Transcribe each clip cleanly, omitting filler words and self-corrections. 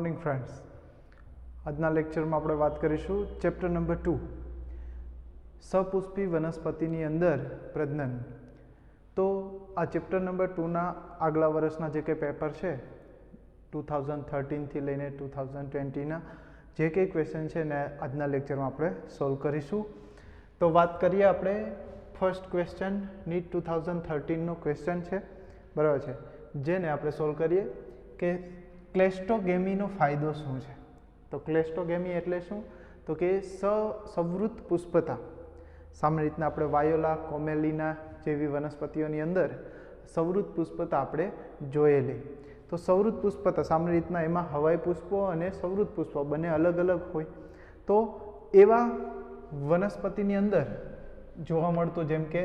Morning friends. આજના લેક્ચરમાં આપણે વાત કરીશું ચેપ્ટર નંબર 2 સપુષ્પી વનસ્પતિની અંદર પ્રજનન. તો આ ચેપ્ટર નંબર 2ના આગલા વર્ષના જે કંઈ પેપર છે 2013થી લઈને 2020ના જે કંઈ ક્વેશ્ચન છે ને આજના લેક્ચરમાં આપણે સોલ્વ કરીશું. તો વાત કરીએ આપણે ફર્સ્ટ ક્વેશ્ચન નીટ 2013નો ક્વેશ્ચન છે, બરાબર છે, જેને આપણે સોલ્વ કરીએ કે ક્લેસ્ટોગેમીનો ફાયદો શું છે. તો ક્લેસ્ટોગેમી એટલે શું? તો કે સવૃત પુષ્પતા. સામાન્ય રીતના આપણે વાયોલા, કોમેલિના જેવી વનસ્પતિઓની અંદર સવૃત પુષ્પતા આપણે જોયેલી. તો સવૃત પુષ્પતા સામાન્ય રીતના એમાં હવાઈ પુષ્પો અને સવૃત પુષ્પો બંને અલગ અલગ હોય. તો એવા વનસ્પતિની અંદર જોવા મળતું જેમ કે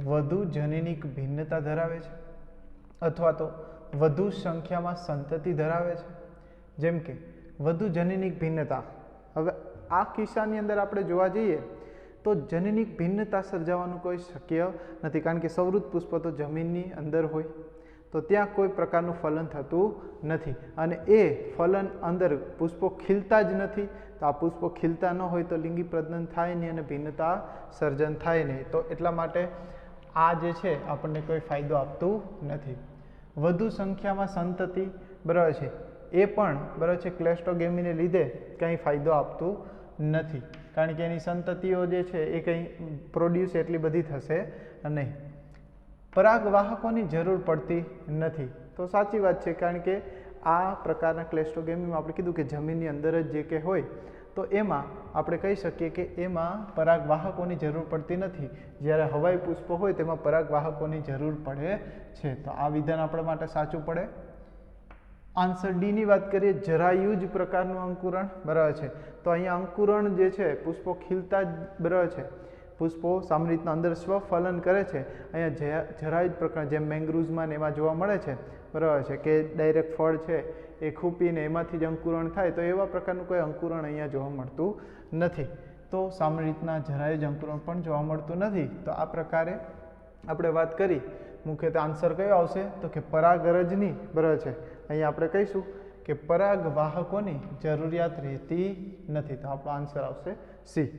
વધુ જનીનિક ભિન્નતા ધરાવે છે અથવા તો વધુ સંખ્યામાં સંતતિ ધરાવે છે. જેમ કે વધુ જનીનિક ભિન્નતા. હવે આ કિસ્સાની અંદર આપણે જોવા જઈએ તો જનીનિક ભિન્નતા સર્જાવાનું કોઈ શક્ય નથી, કારણ કે સવૃત પુષ્પ તો જમીનની અંદર હોય, તો ત્યાં કોઈ પ્રકારનું ફલન થતું નથી અને એ ફલન અંદર પુષ્પો ખીલતા જ નથી. તો આ પુષ્પો ખીલતા ન હોય તો લિંગી પ્રજનન થાય નહીં અને ભિન્નતા સર્જન થાય નહીં. તો એટલા માટે આ જે છે આપણને કોઈ ફાયદો આપતું નથી. વધુ સંખ્યામાં સંતતિ, બરાબર છે, એ પણ બરાબર છે ક્લેસ્ટોગેમીને લીધે કંઈ ફાયદો આપતું નથી, કારણ કે એની સંતતિઓ જે છે એ કંઈ પ્રોડ્યુસ એટલી બધી થશે નહીં. પરાગવાહકોની જરૂર પડતી નથી. તો સાચી વાત છે, કારણ કે આ પ્રકારના ક્લેસ્ટોગેમીમાં આપણે કીધું કે જમીનની અંદર જ જે કે હોય તો એમાં આપણે કહી શકીએ કે એમાં પરાગવાહકોની જરૂર પડતી નથી. જ્યારે હવાઈ પુષ્પો હોય તેમાં પરાગવાહકોની જરૂર પડે છે. તો આ વિધાન આપણા માટે સાચું પડે. આન્સર ડીની વાત કરીએ, જરાયુજ પ્રકારનું અંકુરણ, બરાબર છે. તો અહીંયા અંકુરણ જે છે પુષ્પો ખીલતા જ, બરાબર છે, પુષ્પો સામાન્ય રીતના અંદર સ્વફલન કરે છે. અહીંયા જરાયુજ પ્રકાર જેમ મેંગ્રુઝમાં ને એમાં જોવા મળે છે, બરાબર છે, કે ડાયરેક્ટ ફળ છે એ ખૂપીને એમાંથી જ અંકુરણ થાય. તો એવા પ્રકારનું કોઈ અંકુરણ અહીંયા જોવા મળતું નથી. તો સામાન્ય રીતના જરાયુજ અંકુરણ પણ જોવા મળતું નથી. તો આ પ્રકારે આપણે વાત કરી, મુખ્યત્વે આન્સર કયો આવશે તો કે પરાગરજની, બરાબર છે, અહીંયા આપણે કહીશું કે પરાગવાહકોની જરૂરિયાત રહેતી નથી. તો આપણો આન્સર આવશે સી.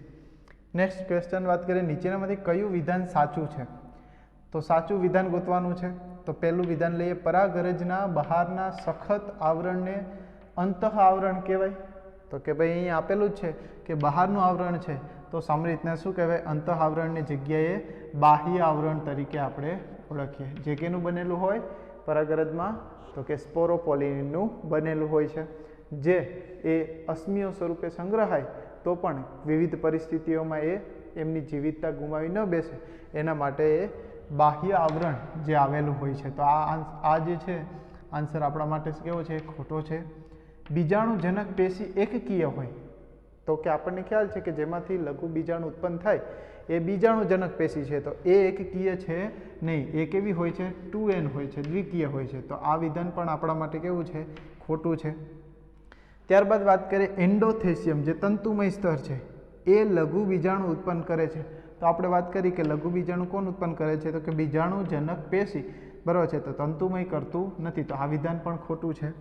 નેક્સ્ટ ક્વેશ્ચન વાત કરીએ, નીચેનામાંથી કયું વિધાન સાચું છે? તો સાચું વિધાન ગોતવાનું છે. તો પહેલું વિધાન લઈએ, પરાગરજના બહારના સખત આવરણને અંતઃ આવરણ કહેવાય. તો કે ભાઈ અહીં આપેલું જ છે કે બહારનું આવરણ છે, તો સામાન્ય રીતના શું કહેવાય? અંતઃ આવરણની જગ્યાએ બાહ્ય આવરણ તરીકે આપણે ઓળખીએ. જે કેનું બનેલું હોય પરાગરજમાં? તો કે સ્પોરોપોલિનનું બનેલું હોય છે, જે એ અશ્મિઓ સ્વરૂપે સંગ્રહાય તો પણ વિવિધ પરિસ્થિતિઓમાં એ એમની જીવિતતા ગુમાવી ન બેસે એના માટે એ બાહ્ય આવરણ જે આવેલું હોય છે. તો આ જે છે આન્સર આપણા માટે કેવો છે? ખોટો છે. બીજાણુજનક પેશી એકકીય હોય. તો કે આપણને ખ્યાલ છે કે જેમાંથી લઘુ બીજાણુ ઉત્પન્ન થાય એ બીજાણુજનક પેશી છે, તો એ એકકીય છે નહીં. એ કેવી હોય છે? 2n હોય છે, દ્વિકીય હોય છે. તો આ વિધાન પણ આપણા માટે કેવું છે? ખોટું છે. ત્યારબાદ વાત કરીએ, એન્ડોથેસિયમ જે તંતુમય સ્તર છે એ લઘુ બીજાણુ ઉત્પન્ન કરે છે. તો આપણે વાત કરી કે લઘુ બીજાણુ કોણ ઉત્પન્ન કરે છે? તો કે બીજાણુજનક પેશી, બરાબર છે, તો તંતુમય કરતું નથી. તો આ વિધાન પણ ખોટું છે.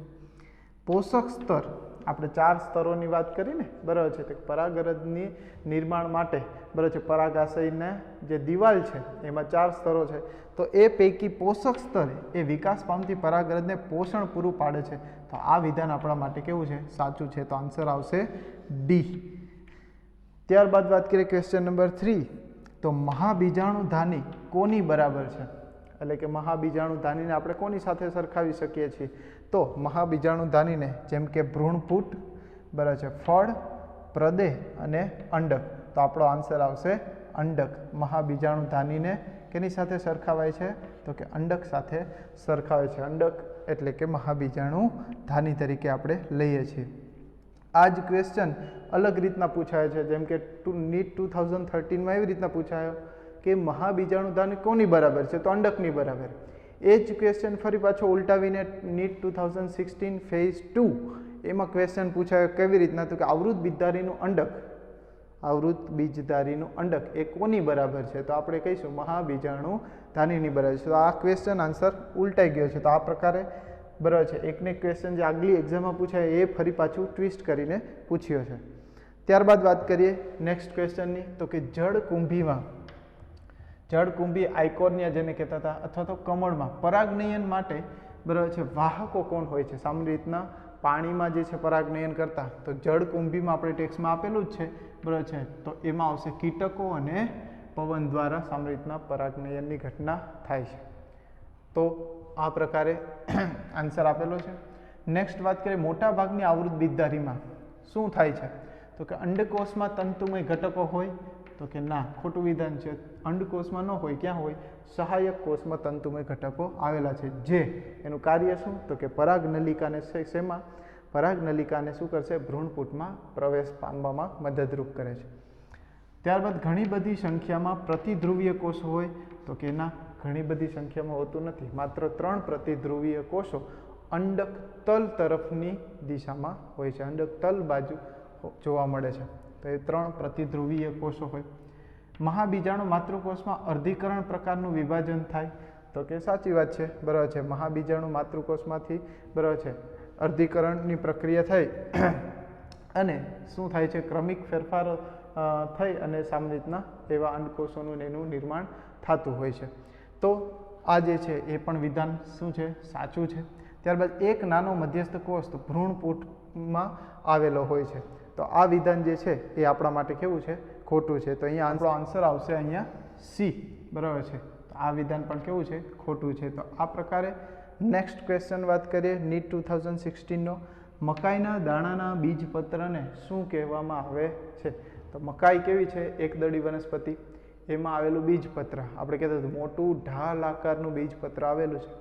પોષક સ્તર, આપણે 4 સ્તરોની વાત કરી ને, બરાબર છે, તો પરાગરજની નિર્માણ માટે, બરાબર છે, પરાગાશયના જે દિવાલ છે એમાં 4 સ્તરો છે. તો એ પૈકી પોષક સ્તર એ વિકાસ પામતી પરાગરજને પોષણ પૂરું પાડે છે. તો આ વિધાન આપણા માટે કેવું છે? સાચું છે. તો આન્સર આવશે ડી. ત્યારબાદ વાત કરીએ ક્વેશ્ચન નંબર 3. તો મહાબીજાણુધાની કોની બરાબર છે? એટલે કે મહાબીજાણુધાનીને આપણે કોની સાથે સરખાવી શકીએ છીએ? તો મહાબીજાણુધાનીને જેમ કે ભ્રૂણપૂટ, બરાબર છે, ફળ, પ્રદેહ અને અંડક. તો આપણો આન્સર આવશે અંડક. મહાબીજાણુધાનીને કેની સાથે સરખાવાય છે? તો કે અંડક સાથે સરખાવાય છે. અંડક એટલે કે મહાબીજાણુધાની તરીકે આપણે લઈએ છીએ. આ જ ક્વેશ્ચન અલગ રીતના પૂછાય છે, જેમ કે નીટ 2013માં એવી રીતના પૂછાયો કે મહાબીજાણુધાની કોની બરાબર છે? તો અંડકની બરાબર. એ જ ક્વેશ્ચન ફરી પાછો ઉલટાવીને નીટ 2016 ફેઝ 2 એમાં ક્વેશ્ચન પૂછાયો કેવી રીતના? તો કે આવૃત બીજધારીનું અંડક, આવૃત બીજધારીનું અંડક એ કોની બરાબર છે? તો આપણે કહીશું મહાબીજાણુધાનીની બરાબર છે. તો આ ક્વેશ્ચન આન્સર ઉલટાઈ ગયો છે. તો આ પ્રકારે બરાબર છે. એકને એક ક્વેશ્ચન જે આગલી એક્ઝામમાં પૂછાય એ ફરી પાછું ટ્વિસ્ટ કરીને પૂછ્યો છે. ત્યારબાદ વાત કરીએ નેક્સ્ટ ક્વેશ્ચનની, તો કે જળકુંભીમાં, જળકુંભી આઇકોનિયા જેને કહેતા હતા અથવા તો કમળમાં પરાગનયન માટે બરાબર છે વાહકો કોણ હોય છે? સામાન્ય રીતના પાણીમાં જે છે પરાગનયન કરતા, તો જળકુંભીમાં આપણે ટેક્સ્ટમાં આપેલું જ છે બરાબર છે. તો એમાં આવશે કીટકો અને પવન દ્વારા સામાન્ય રીતના પરાગનયનની ઘટના થાય છે. તો આ પ્રકારે આન્સર આપેલો છે. નેક્સ્ટ વાત કરીએ મોટા ભાગની આવૃત બીજધારીમાં શું થાય છે? તો કે અંડકોષમાં તંતુમય ઘટકો હોય, તો કે ના, ખોટું વિધાન છે. અંડકોષમાં ન હોય, ક્યાં હોય? સહાયક કોષમાં તંતુમય ઘટકો આવેલા છે, જે એનું કાર્ય શું? તો કે પરાગનલિકાને શેમાં? પરાગનલિકાને શું કરશે? ભ્રૂણપૂટમાં પ્રવેશ પામવામાં મદદરૂપ કરે છે. ત્યારબાદ ઘણી બધી સંખ્યામાં પ્રતિધ્રુવીય કોષો હોય, તો કે ના, ઘણી બધી સંખ્યામાં હોતું નથી. માત્ર 3 પ્રતિધ્રુવીય કોષો અંડક તલ તરફની દિશામાં હોય છે, અંડક તલ બાજુ જોવા મળે છે. તો એ 3 પ્રતિધ્રુવીય કોષો હોય. મહાબીજાણુ માતૃકોષમાં અર્ધીકરણ પ્રકારનું વિભાજન થાય, તો કે સાચી વાત છે બરાબર છે. મહાબીજાણુ માતૃકોષમાંથી બરાબર છે અર્ધીકરણની પ્રક્રિયા થઈ અને શું થાય છે? ક્રમિક ફેરફારો થઈ અને સામાન્ય રીતના એવા અંડકોષોનું એનું નિર્માણ થતું હોય છે. તો આ જે છે એ પણ વિધાન શું છે? સાચું છે. ત્યારબાદ એક નાનો મધ્યસ્થ કોષ તો ભ્રૂણપૂટમાં આવેલો હોય છે. તો આ વિધાન જે છે એ આપણા માટે કેવું છે? ખોટું છે. તો અહીંયા આપણો આન્સર આવશે અહીંયા સી બરાબર છે. તો આ વિધાન પણ કેવું છે? ખોટું છે. તો આ પ્રકારે નેક્સ્ટ ક્વેશ્ચન વાત કરીએ નીટ 2016નો, મકાઈના દાણાના બીજપત્રને શું કહેવામાં આવે છે? તો મકાઈ કેવી છે? એકદળી વનસ્પતિ, એમાં આવેલું બીજપત્ર આપણે કહેતા હતા મોટું ઢાલ આકારનું બીજપત્ર આવેલું છે,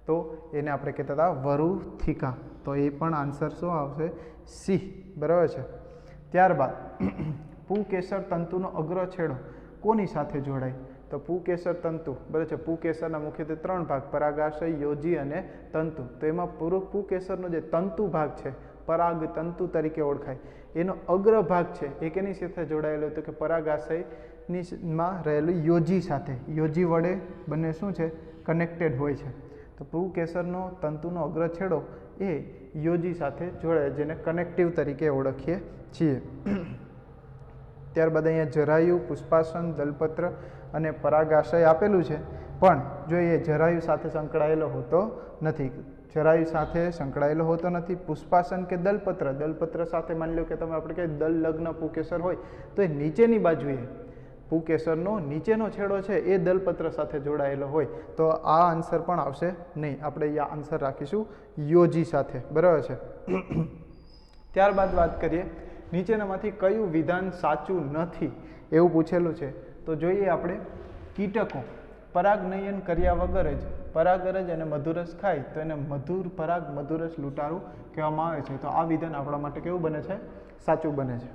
તો એને આપણે કહેતા હતા વરુથિકા. તો એ પણ આન્સર શું આવશે? સી બરાબર છે. ત્યારબાદ પુકેસર તંતુનો અગ્ર છેડો કોની સાથે જોડાય? તો પુકેસર તંતુ બરાબર છે. પુકેસરના મુખ્યત્વે 3 ભાગ, પરાગાશય, યોજી અને તંતુ. તો એમાં પુકેસરનો જે તંતુ ભાગ છે પરાગ તંતુ તરીકે ઓળખાય, એનો અગ્ર ભાગ છે એ કેની સાથે જોડાયેલો? તો કે પરાગાશયમાં રહેલું યોજી સાથે. યોજી વડે બંને શું છે? કનેક્ટેડ હોય છે. તો પુકેસરનો તંતુનો અગ્ર છેડો એ યોજી સાથે જોડાય, જેને કનેક્ટિવ તરીકે ઓળખીએ છીએ. ત્યારબાદ અહીંયા જરાયુ, પુષ્પાસન, દલપત્ર અને પરાગાશય આપેલું છે, પણ જો એ જરાયુ સાથે સંકળાયેલો હોતો નથી. જરાયુ સાથે સંકળાયેલો હોતો નથી. પુષ્પાસન કે દલપત્ર, દલપત્ર સાથે માની લો કે તમે આપણે કહીએ દલ લગ્ન પુકેસર હોય, તો એ નીચેની બાજુએ પુકેસરનો નીચેનો છેડો છે એ દલપત્ર સાથે જોડાયેલો હોય, તો આ આન્સર પણ આવશે નહીં. આપણે અહીંયા આન્સર રાખીશું યોજી સાથે બરાબર છે. ત્યારબાદ વાત કરીએ નીચેનામાંથી કયું વિધાન સાચું નથી એવું પૂછેલું છે. તો જોઈએ આપણે, કીટકો પરાગનયન કર્યા વગર જ પરાગરજ અને મધુરસ ખાય તો એને મધુર પરાગ મધુરસ લૂંટારું કહેવામાં આવે છે. તો આ વિધાન આપણા માટે કેવું બને છે? સાચું બને છે.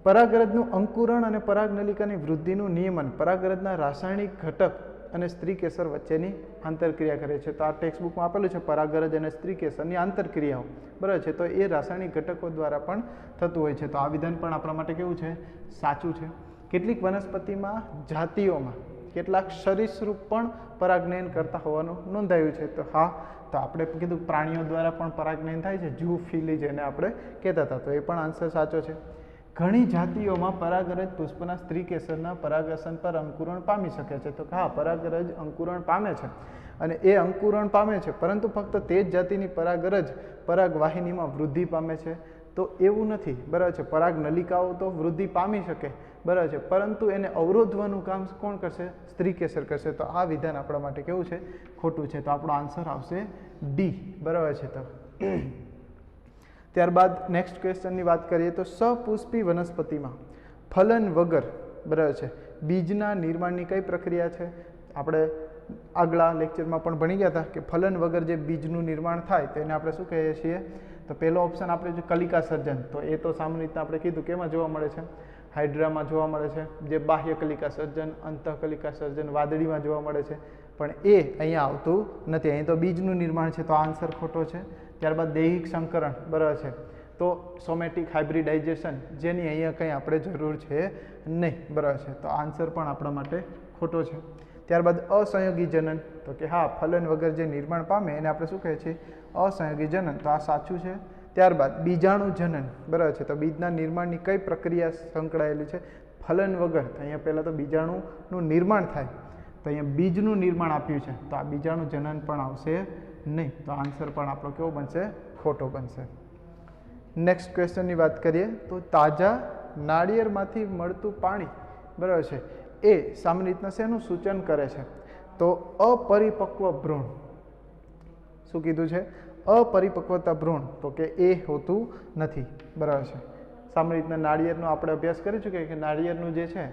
પરાગરજનું અંકુરણ અને પરાગનલિકાની વૃદ્ધિનું નિયમન પરાગરજના રાસાયણિક ઘટક અને સ્ત્રીકેસર વચ્ચેની આંતરક્રિયા કરે છે. તો આ ટેક્સ્ટબુકમાં આપેલું છે પરાગરજ અને સ્ત્રીકેસરની આંતરક્રિયાઓ બરાબર છે. તો એ રાસાયણિક ઘટકો દ્વારા પણ થતું હોય છે. તો આ વિધાન પણ આપણા માટે કેવું છે? સાચું છે. કેટલીક વનસ્પતિમાં જાતિઓમાં કેટલાક સરીસૃપ પણ પરાગનયન કરતા હોવાનું નોંધાયું છે. તો હા, તો આપણે કીધું પ્રાણીઓ દ્વારા પણ પરાગનયન થાય છે, ઝૂફિલી જેને આપણે કહેતા હતા. તો એ પણ આન્સર સાચો છે. ઘણી જાતિઓમાં પરાગરજ પુષ્પના સ્ત્રીકેસરના પરાગાસન પર અંકુરણ પામી શકે છે. તો હા, પરાગરજ અંકુરણ પામે છે અને એ અંકુરણ પામે છે, પરંતુ ફક્ત તે જ જાતિની પરાગરજ પરાગવાહિનીમાં વૃદ્ધિ પામે છે તો એવું નથી બરાબર છે. પરાગનલિકાઓ તો વૃદ્ધિ પામી શકે બરાબર છે, પરંતુ એને અવરોધવાનું કામ કોણ કરશે? સ્ત્રીકેસર કરશે. તો આ વિધાન આપણા માટે કેવું છે? ખોટું છે. તો આપણો આન્સર આવશે ડી બરાબર છે. તો ત્યારબાદ નેક્સ્ટ ક્વેશ્ચનની વાત કરીએ તો સપુષ્પી વનસ્પતિમાં ફલન વગર બરાબર છે બીજના નિર્માણની કઈ પ્રક્રિયા છે? આપણે આગલા લેક્ચરમાં પણ ભણી ગયા હતા કે ફલન વગર જે બીજનું નિર્માણ થાય તો એને આપણે શું કહીએ છીએ? તો પહેલો ઓપ્શન આપણે જો કલિકા સર્જન, તો એ તો સામાન્ય રીતે આપણે કીધું કેમાં જોવા મળે છે? હાઇડ્રામાં જોવા મળે છે, જે બાહ્ય કલિકા સર્જન, અંતઃકલિકા સર્જન વાદળીમાં જોવા મળે છે, પણ એ અહીંયા આવતું નથી. અહીં તો બીજનું નિર્માણ છે, તો આન્સર ખોટો છે. ત્યારબાદ દૈહિક સંકરણ બરાબર છે, તો સોમેટિક હાઇબ્રિડાઇઝેશન જેની અહીંયા કંઈ આપણે જરૂર છે નહીં બરાબર છે. તો આન્સર પણ આપણા માટે ખોટો છે. ત્યારબાદ અસંયોગી જનન, તો કે હા, ફલન વગર જે નિર્માણ પામે એને આપણે શું કહીએ છીએ? અસંયોગી જનન. તો આ સાચું છે. ત્યારબાદ બીજાણુ જનન, બરાબર છે. તો બીજના નિર્માણની કઈ પ્રક્રિયા સંકળાયેલી છે? ફલન વગર. તો અહીંયા પહેલાં તો બીજાણુનું નિર્માણ થાય, તો અહીંયા બીજનું નિર્માણ આપ્યું છે, તો આ બીજાણુ જનન પણ આવશે નહીં. તો આન્સર પણ આપણો કેવો બનશે? ખોટો બનશે. નેક્સ્ટ ક્વેશ્ચનની વાત કરીએ તો તાજા નાળિયેરમાંથી મળતું પાણી, બરાબર છે, એ સામાન્ય રીતના શેનું સૂચન કરે છે? તો અપરિપક્વ ભ્રૂણ. શું કીધું છે? અપરિપક્વતા ભ્રૂણ. તો કે એ હોતું નથી, બરાબર છે. સામાન્ય રીતના નાળિયેરનો આપણે અભ્યાસ કરી ચૂક્યા કે નાળિયેરનું જે છે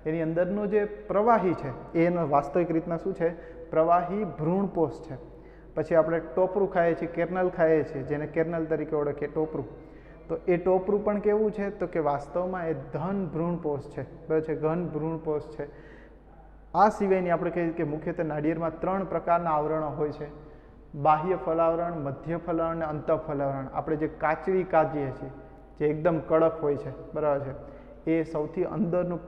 એની અંદરનું જે પ્રવાહી છે એનો વાસ્તવિક રીતના શું છે? પ્રવાહી ભ્રૂણપોષ છે. પછી આપણે ટોપરું ખાઈએ છીએ, કેર્નલ ખાઈએ છીએ, જેને કેર્નલ તરીકે ઓળખીએ, ટોપરું. તો એ ટોપરું પણ કેવું છે? તો કે વાસ્તવમાં એ ધન ભ્રૂણપોષ છે, બરાબર છે, ઘન ભ્રૂણપોષ છે. આ સિવાયની આપણે કહીએ કે મુખ્યત્વે નાળિયેરમાં 3 પ્રકારના આવરણો હોય છે: બાહ્ય ફલાવરણ, મધ્ય ફલાવરણ અને અંતઃ ફલાવરણ. આપણે જે કાચરી કાઢીએ છીએ જે એકદમ કડક હોય છે, બરાબર છે, એ સૌથી અંદરનું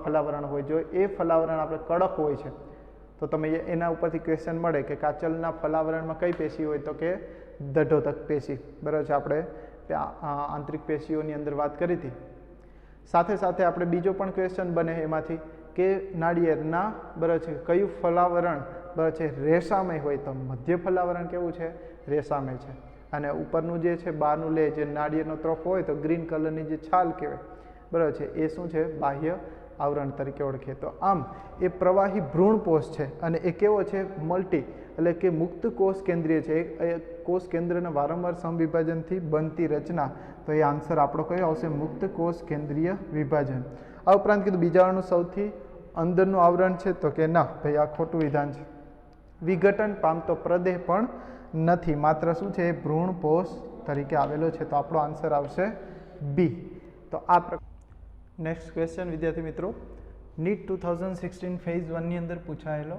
ફલાવરણ હોય. જો એ ફલાવરણ આપણે કડક હોય છે તો તમે એના ઉપરથી ક્વેશ્ચન મળે કે કાચલના ફલાવરણમાં કઈ પેશી હોય? તો કે દઢોતક પેશી, બરાબર છે. આપણે આંતરિક પેશીઓની અંદર વાત કરી હતી. સાથે સાથે આપણે બીજો પણ ક્વેશ્ચન બને એમાંથી કે નાળિયેરના, બરાબર છે, કયું ફલાવરણ, બરાબર છે, રેસામય હોય? તો મધ્ય ફલાવરણ કેવું છે? રેસામય છે. અને ઉપરનું જે છે બહારનું લે, જે નાળિયેરનો ત્રોફ હોય તો ગ્રીન કલરની જે છાલ કહેવાય, બરાબર છે, એ શું છે? બાહ્ય આવરણ તરીકે ઓળખીએ. તો આમ એ પ્રવાહી ભ્રૂણપોષ છે અને એ કેવો છે? મલ્ટી, એટલે કે મુક્ત કોષ કેન્દ્રીય છે. એ કોષ કેન્દ્રના વારંવાર સમવિભાજનથી બનતી રચના. તો એ આન્સર આપણો કયો આવશે? મુક્ત કોષ કેન્દ્રીય વિભાજન. આ ઉપરાંત કીધું બીજાણુનું સૌથી અંદરનું આવરણ છે, તો કે ના ભાઈ, આ ખોટું વિધાન છે. વિઘટન પામતો પ્રદેહ પણ નથી, માત્ર શું છે? ભ્રૂણપોષ તરીકે આવેલો છે. તો આપણો આન્સર આવશે બી. તો આ નેક્સ્ટ ક્વેશ્ચન વિદ્યાર્થી મિત્રો, નીટ 2016 ફેઝ 1 ની અંદર પૂછાયેલો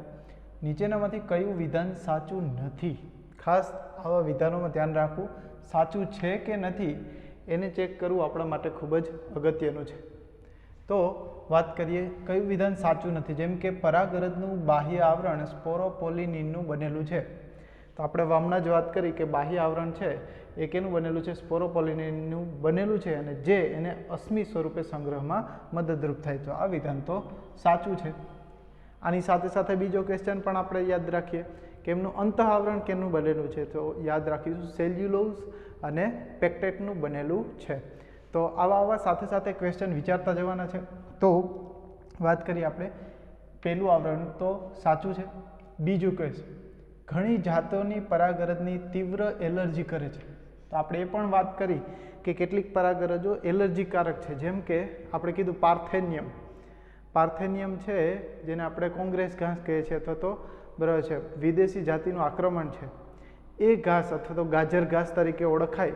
નીચેનામાંથી કયું વિધાન સાચું નથી? ખાસ આવા વિધાનોમાં ધ્યાન રાખવું, સાચું છે કે નથી એને ચેક કરવું આપણા માટે ખૂબ જ અગત્યનું છે. તો વાત કરીએ કયું વિધાન સાચું નથી. જેમ કે પરાગરજનું બાહ્ય આવરણ સ્પોરોપોલિનિનનું બનેલું છે. તો આપણે હમણાં જ વાત કરી કે બાહ્ય આવરણ છે એ કેનું બનેલું છે? સ્પોરોપોલિનિનનું બનેલું છે, અને જે એને અશ્મિ સ્વરૂપે સંગ્રહમાં મદદરૂપ થાય. તો આ વિધાન તો સાચું છે. આની સાથે સાથે બીજો ક્વેશ્ચન પણ આપણે યાદ રાખીએ કે એમનું અંતઃ આવરણ કેનું બનેલું છે? તો યાદ રાખીશું સેલ્યુલોઝ અને પેક્ટેટનું બનેલું છે. તો આવા સાથે સાથે ક્વેશ્ચન વિચારતા જવાના છે. તો વાત કરીએ આપણે પહેલું આવરણ તો સાચું છે. બીજું ક્વેશ્ચન, ઘણી જાતોની પરાગરજની તીવ્ર એલર્જી કરે છે. તો આપણે એ પણ વાત કરી કે કેટલીક પરાગરજો એલર્જીકારક છે. જેમ કે આપણે કીધું પાર્થેનિયમ. પાર્થેનિયમ છે જેને આપણે કોંગ્રેસ ઘાસ કહીએ છીએ, અથવા તો બરાબર છે વિદેશી જાતિનું આક્રમણ છે. એ ઘાસ અથવા તો ગાજર ઘાસ તરીકે ઓળખાય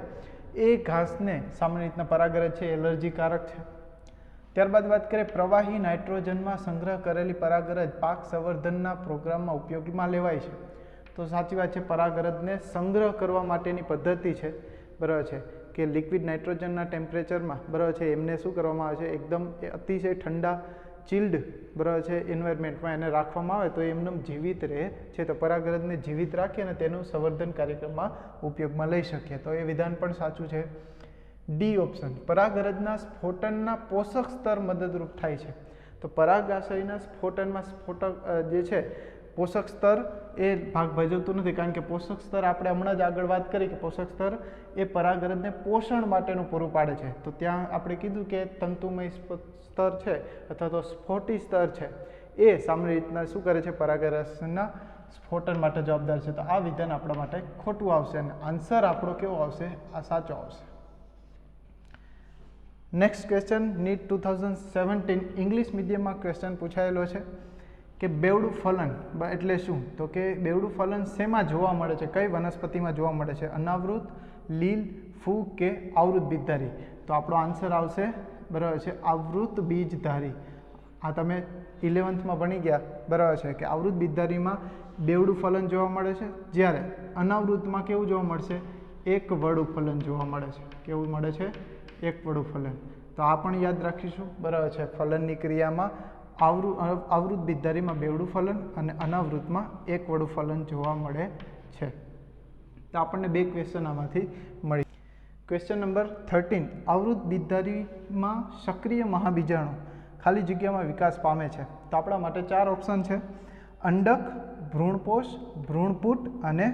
એ ઘાસને સામાન્ય રીતના પરાગરજ છે એલર્જીકારક છે. ત્યારબાદ વાત કરીએ પ્રવાહી નાઇટ્રોજનમાં સંગ્રહ કરેલી પરાગરજ પાક સંવર્ધનના પ્રોગ્રામમાં ઉપયોગમાં લેવાય છે. તો સાચી વાત છે, પરાગરજને સંગ્રહ કરવા માટેની પદ્ધતિ છે, બરાબર છે, કે લિક્વિડ નાઇટ્રોજનના ટેમ્પરેચરમાં, બરાબર છે, એમને શું કરવામાં આવે છે? એકદમ અતિશય ઠંડા ચિલ્ડ, બરાબર છે, એન્વાયરમેન્ટમાં એને રાખવામાં આવે તો એમને જીવિત રહે છે. તો પરાગરજને જીવિત રાખી અને તેનું સંવર્ધન કાર્યક્રમમાં ઉપયોગમાં લઈ શકીએ. તો એ વિધાન પણ સાચું છે. ડી ઓપ્શન, પરાગરજના સ્ફોટનના પોષક સ્તર મદદરૂપ થાય છે. તો પરાગાશયના સ્ફોટનમાં સ્ફોટક જે છે પોષક સ્તર એ ભાગ ભજવતું નથી, કારણ કે પોષક સ્તર આપણે હમણાં જ આગળ વાત કરી કે પોષક સ્તર એ પરાગરજને પોષણ માટેનું પૂરું પાડે છે. તો ત્યાં આપણે કીધું કે તંતુમય સ્તર છે અથવા તો સ્ફોટી સ્તર છે એ સામાન્ય રીતના શું કરે છે? પરાગરજના સ્ફોટન માટે જવાબદાર છે. તો આ વિધાન આપણા માટે ખોટું આવશે અને આન્સર આપણો કેવો આવશે? આ સાચો આવશે. નેક્સ્ટ ક્વેશ્ચન, નીટ 2017 ઇંગ્લિશ મીડિયમમાં ક્વેશ્ચન પૂછાયેલો છે કે બેવડું ફલન એટલે શું? તો કે બેવડું ફલન શેમાં જોવા મળે છે? કઈ વનસ્પતિમાં જોવા મળે છે? અનાવૃત, લીલ, ફૂગ કે આવૃત બીજધારી? તો આપણો આન્સર આવશે, બરાબર છે, આવૃત બીજધારી. આ તમે 11th ભણી ગયા, બરાબર છે, કે આવૃત બીજધારીમાં બેવડું ફલન જોવા મળે છે, જ્યારે અનાવૃતમાં કેવું જોવા મળશે? એક વડું ફલન જોવા મળે છે. કેવું મળે છે? એક વડું ફલન. તો આ પણ યાદ રાખીશું, બરાબર છે. ફલનની ક્રિયામાં આવૃત બીજધારીમાં બેવડું ફલન અને અનાવૃતમાં એક વડું ફલન જોવા મળે છે. તો આપણને 2 ક્વેશ્ચન આમાંથી મળી. ક્વેશ્ચન નંબર 13, આવૃત બીજધારીમાં સક્રિય મહાબીજાણુ ખાલી જગ્યામાં વિકાસ પામે છે. તો આપણા માટે 4 ઓપ્શન છે: અંડક, ભ્રૂણપોષ, ભ્રૂણપૂટ અને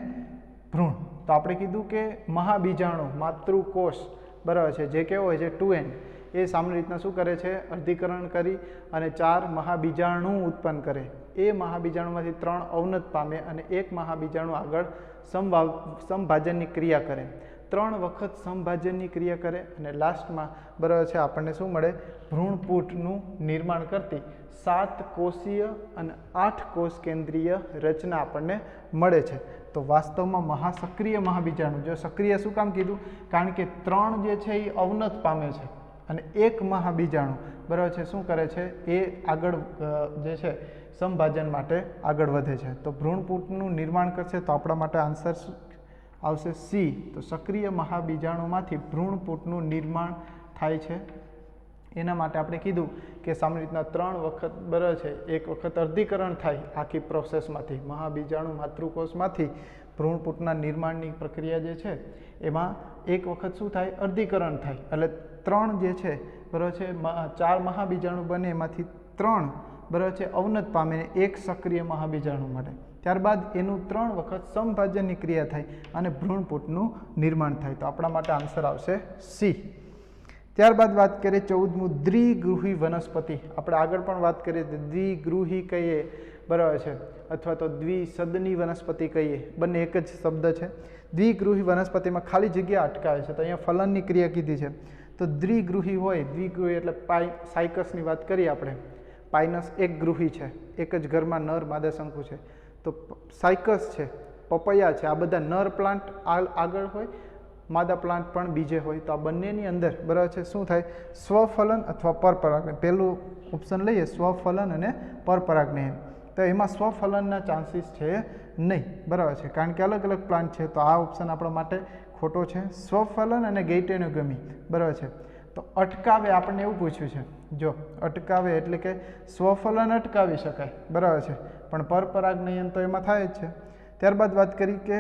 ભ્રૂણ. તો આપણે કીધું કે મહાબીજાણુ માતૃકોષ બરાબર છે, જે કેવો હોય છે 2n, એ સામાન્ય રીતના શું કરે છે, અર્ધીકરણ કરી અને 4 મહાબીજાણુ ઉત્પન્ન કરે. એ મહાબીજાણુમાંથી 3 અવનત પામે અને 1 મહાબીજાણુ આગળ સમભાજનની ક્રિયા કરે. 3 વખત સમભાજનની ક્રિયા કરે અને લાસ્ટમાં બરાબર છે આપણને શું મળે, ભ્રૂણપૂટનું નિર્માણ કરતી 7 કોષીય અને 8 કોષ કેન્દ્રીય રચના આપણને મળે છે. તો વાસ્તવમાં મહાસક્રિય મહાબીજાણુ, જો સક્રિય શું કામ કીધું, કારણ કે 3 જે છે એ અવનત પામે છે અને 1 મહાબીજાણુ બરાબર છે શું કરે છે, એ આગળ જે છે સમભાજન માટે આગળ વધે છે. તો ભ્રૂણપૂટનું નિર્માણ કરશે. તો આપણા માટે આન્સર આવશે સી. તો સક્રિય મહાબીજાણુમાંથી ભ્રૂણપૂટનું નિર્માણ થાય છે. એના માટે આપણે કીધું કે સામાન્ય રીતના 3 વખત બરાબર છે, એક વખત અર્ધીકરણ થાય આખી પ્રોસેસમાંથી, મહાબીજાણુ માતૃકોષમાંથી ભ્રૂણપૂટના નિર્માણની પ્રક્રિયા જે છે એમાં એક વખત શું થાય, અર્ધીકરણ થાય. એટલે 3 જે છે બરાબર છે 4 મહાબીજાણુ બને, એમાંથી 3 બરાબર છે અવનત પામે, 1 સક્રિય મહાબીજાણુ મળે. ત્યારબાદ એનું 3 વખત સમભાજનની ક્રિયા થાય અને ભ્રૂણપૂટનું નિર્માણ થાય. તો આપણા માટે આન્સર આવશે સી. ત્યારબાદ વાત કરીએ 14મું, દ્વિગૃહી વનસ્પતિ. આપણે આગળ પણ વાત કરીએ દ્વિગૃહી કહીએ બરાબર છે, અથવા તો દ્વિસદની વનસ્પતિ કહીએ, બંને એક જ શબ્દ છે. દ્વિગૃહી વનસ્પતિમાં ખાલી જગ્યા અટકાવે છે. તો અહીંયા ફલનની ક્રિયા કીધી છે. તો દ્વિગૃહી હોય, દ્વિગૃહી એટલે સાયકસની વાત કરીએ આપણે, પાઇનસ એક ગૃહી છે, એક જ ઘરમાં નર માદા શંકુ છે. તો સાયકસ છે, પપૈયા છે, આ બધા નર પ્લાન્ટ આગળ હોય, માદા પ્લાન્ટ પણ બીજે હોય. તો આ બંનેની અંદર બરાબર છે શું થાય, સ્વફલન અથવા પરપરાગનયન. પહેલું ઓપ્શન લઈએ સ્વફલન અને પરપરાગનયન. તો એમાં સ્વફલનના ચાન્સીસ છે નહીં બરાબર છે, કારણ કે અલગ અલગ પ્લાન્ટ છે. તો આ ઓપ્શન આપણા માટે ખોટો છે. સ્વફલન અને ગેઇટેનોગમી બરાબર છે. તો અટકાવે, આપણને એવું પૂછ્યું છે, જો અટકાવે એટલે કે સ્વફલન અટકાવી શકાય બરાબર છે, પણ પરપરાગનયન તો એમાં થાય જ છે. ત્યારબાદ વાત કરી કે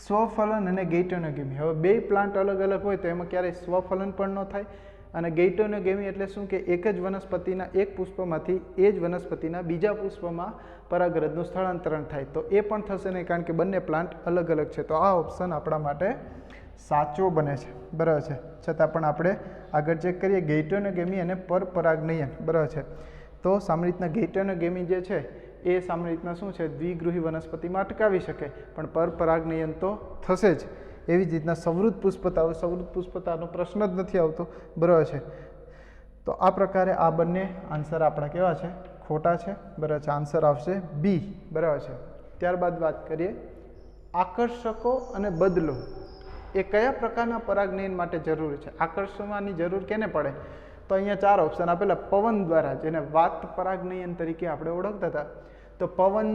સ્વફલન અને ગેઇટેનોગેમી. હવે 2 પ્લાન્ટ અલગ અલગ હોય તો એમાં ક્યારેય સ્વફલન પણ ન થાય. અને ગેઇટેનોગેમી એટલે શું કે એક જ વનસ્પતિના એક પુષ્પમાંથી એ જ વનસ્પતિના બીજા પુષ્પમાં પરાગરજનું સ્થળાંતરણ થાય. તો એ પણ થશે નહીં, કારણ કે બંને પ્લાન્ટ અલગ અલગ છે. તો આ ઓપ્શન આપણા માટે સાચો બને છે બરાબર છે. છતાં પણ આપણે આગળ ચેક કરીએ ગેઇટેનોગેમી અને પરપરાગનયન બરાબર છે. તો સામાન્ય રીતના ગેઇટેનોગેમી જે છે એ સામાન્ય રીતના શું છે, દ્વિગૃહી વનસ્પતિમાં અટકાવી શકે, પણ પરપરાગનયન તો થશે જ. એવી જ રીતના સવૃત પુષ્પતા, સવૃત પુષ્પતાનો પ્રશ્ન જ નથી આવતો બરાબર છે. તો આ પ્રકારે આ બંને આન્સર આપણા કેવા છે, ખોટા છે બરાબર છે. આન્સર આવશે બી બરાબર છે. ત્યારબાદ વાત કરીએ આકર્ષકો અને બદલો એ કયા પ્રકારના પરાગનયન માટે જરૂરી છે. આકર્ષવાની જરૂર કેને પડે, તો અહીંયા 4 ઓપ્શન આપેલા. પવન દ્વારા, જેને વાત પરાગનયન તરીકે આપણે ઓળખતા હતા, તો પવન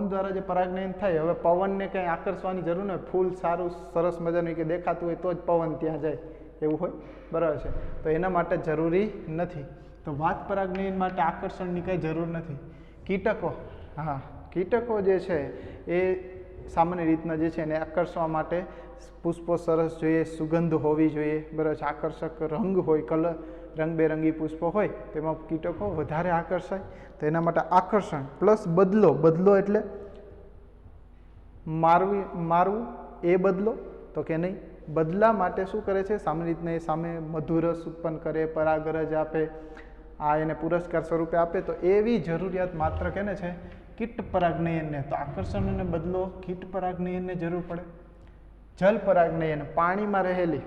દ્વારા જે પરાગનયન થાય, હવે પવનને કંઈ આકર્ષવાની જરૂર ન હોય, ફૂલ સારું સરસ મજાનું કે દેખાતું હોય તો જ પવન ત્યાં જાય એવું હોય બરાબર છે. તો એના માટે જરૂરી નથી. તો વાત પરાગનયન માટે આકર્ષણની કંઈ જરૂર નથી. કીટકો, હા કીટકો જે છે એ સામાન્ય રીતના જે છે એને આકર્ષવા માટે પુષ્પો સરસ જોઈએ, સુગંધ હોવી જોઈએ બરાબર છે, આકર્ષક રંગ હોય, કલર રંગબેરંગી પુષ્પો હોય તેમાં કીટકો વધારે આકર્ષાય. તો એના માટે આકર્ષણ પ્લસ બદલો એટલે મારવું એ બદલો, તો કે નહીં. બદલા માટે શું કરે છે, સામાન્ય રીતના એ સામે મધુરસ ઉત્પન્ન કરે, પરાગરજ આપે, આ એને પુરસ્કાર સ્વરૂપે આપે. તો એવી જરૂરિયાત માત્ર કેને છે, કીટ પરાગનયનને. તો આકર્ષણ અને બદલો કીટ પરાગનયનને જરૂર પડે. જલ પરાગનયન, પાણીમાં રહેલી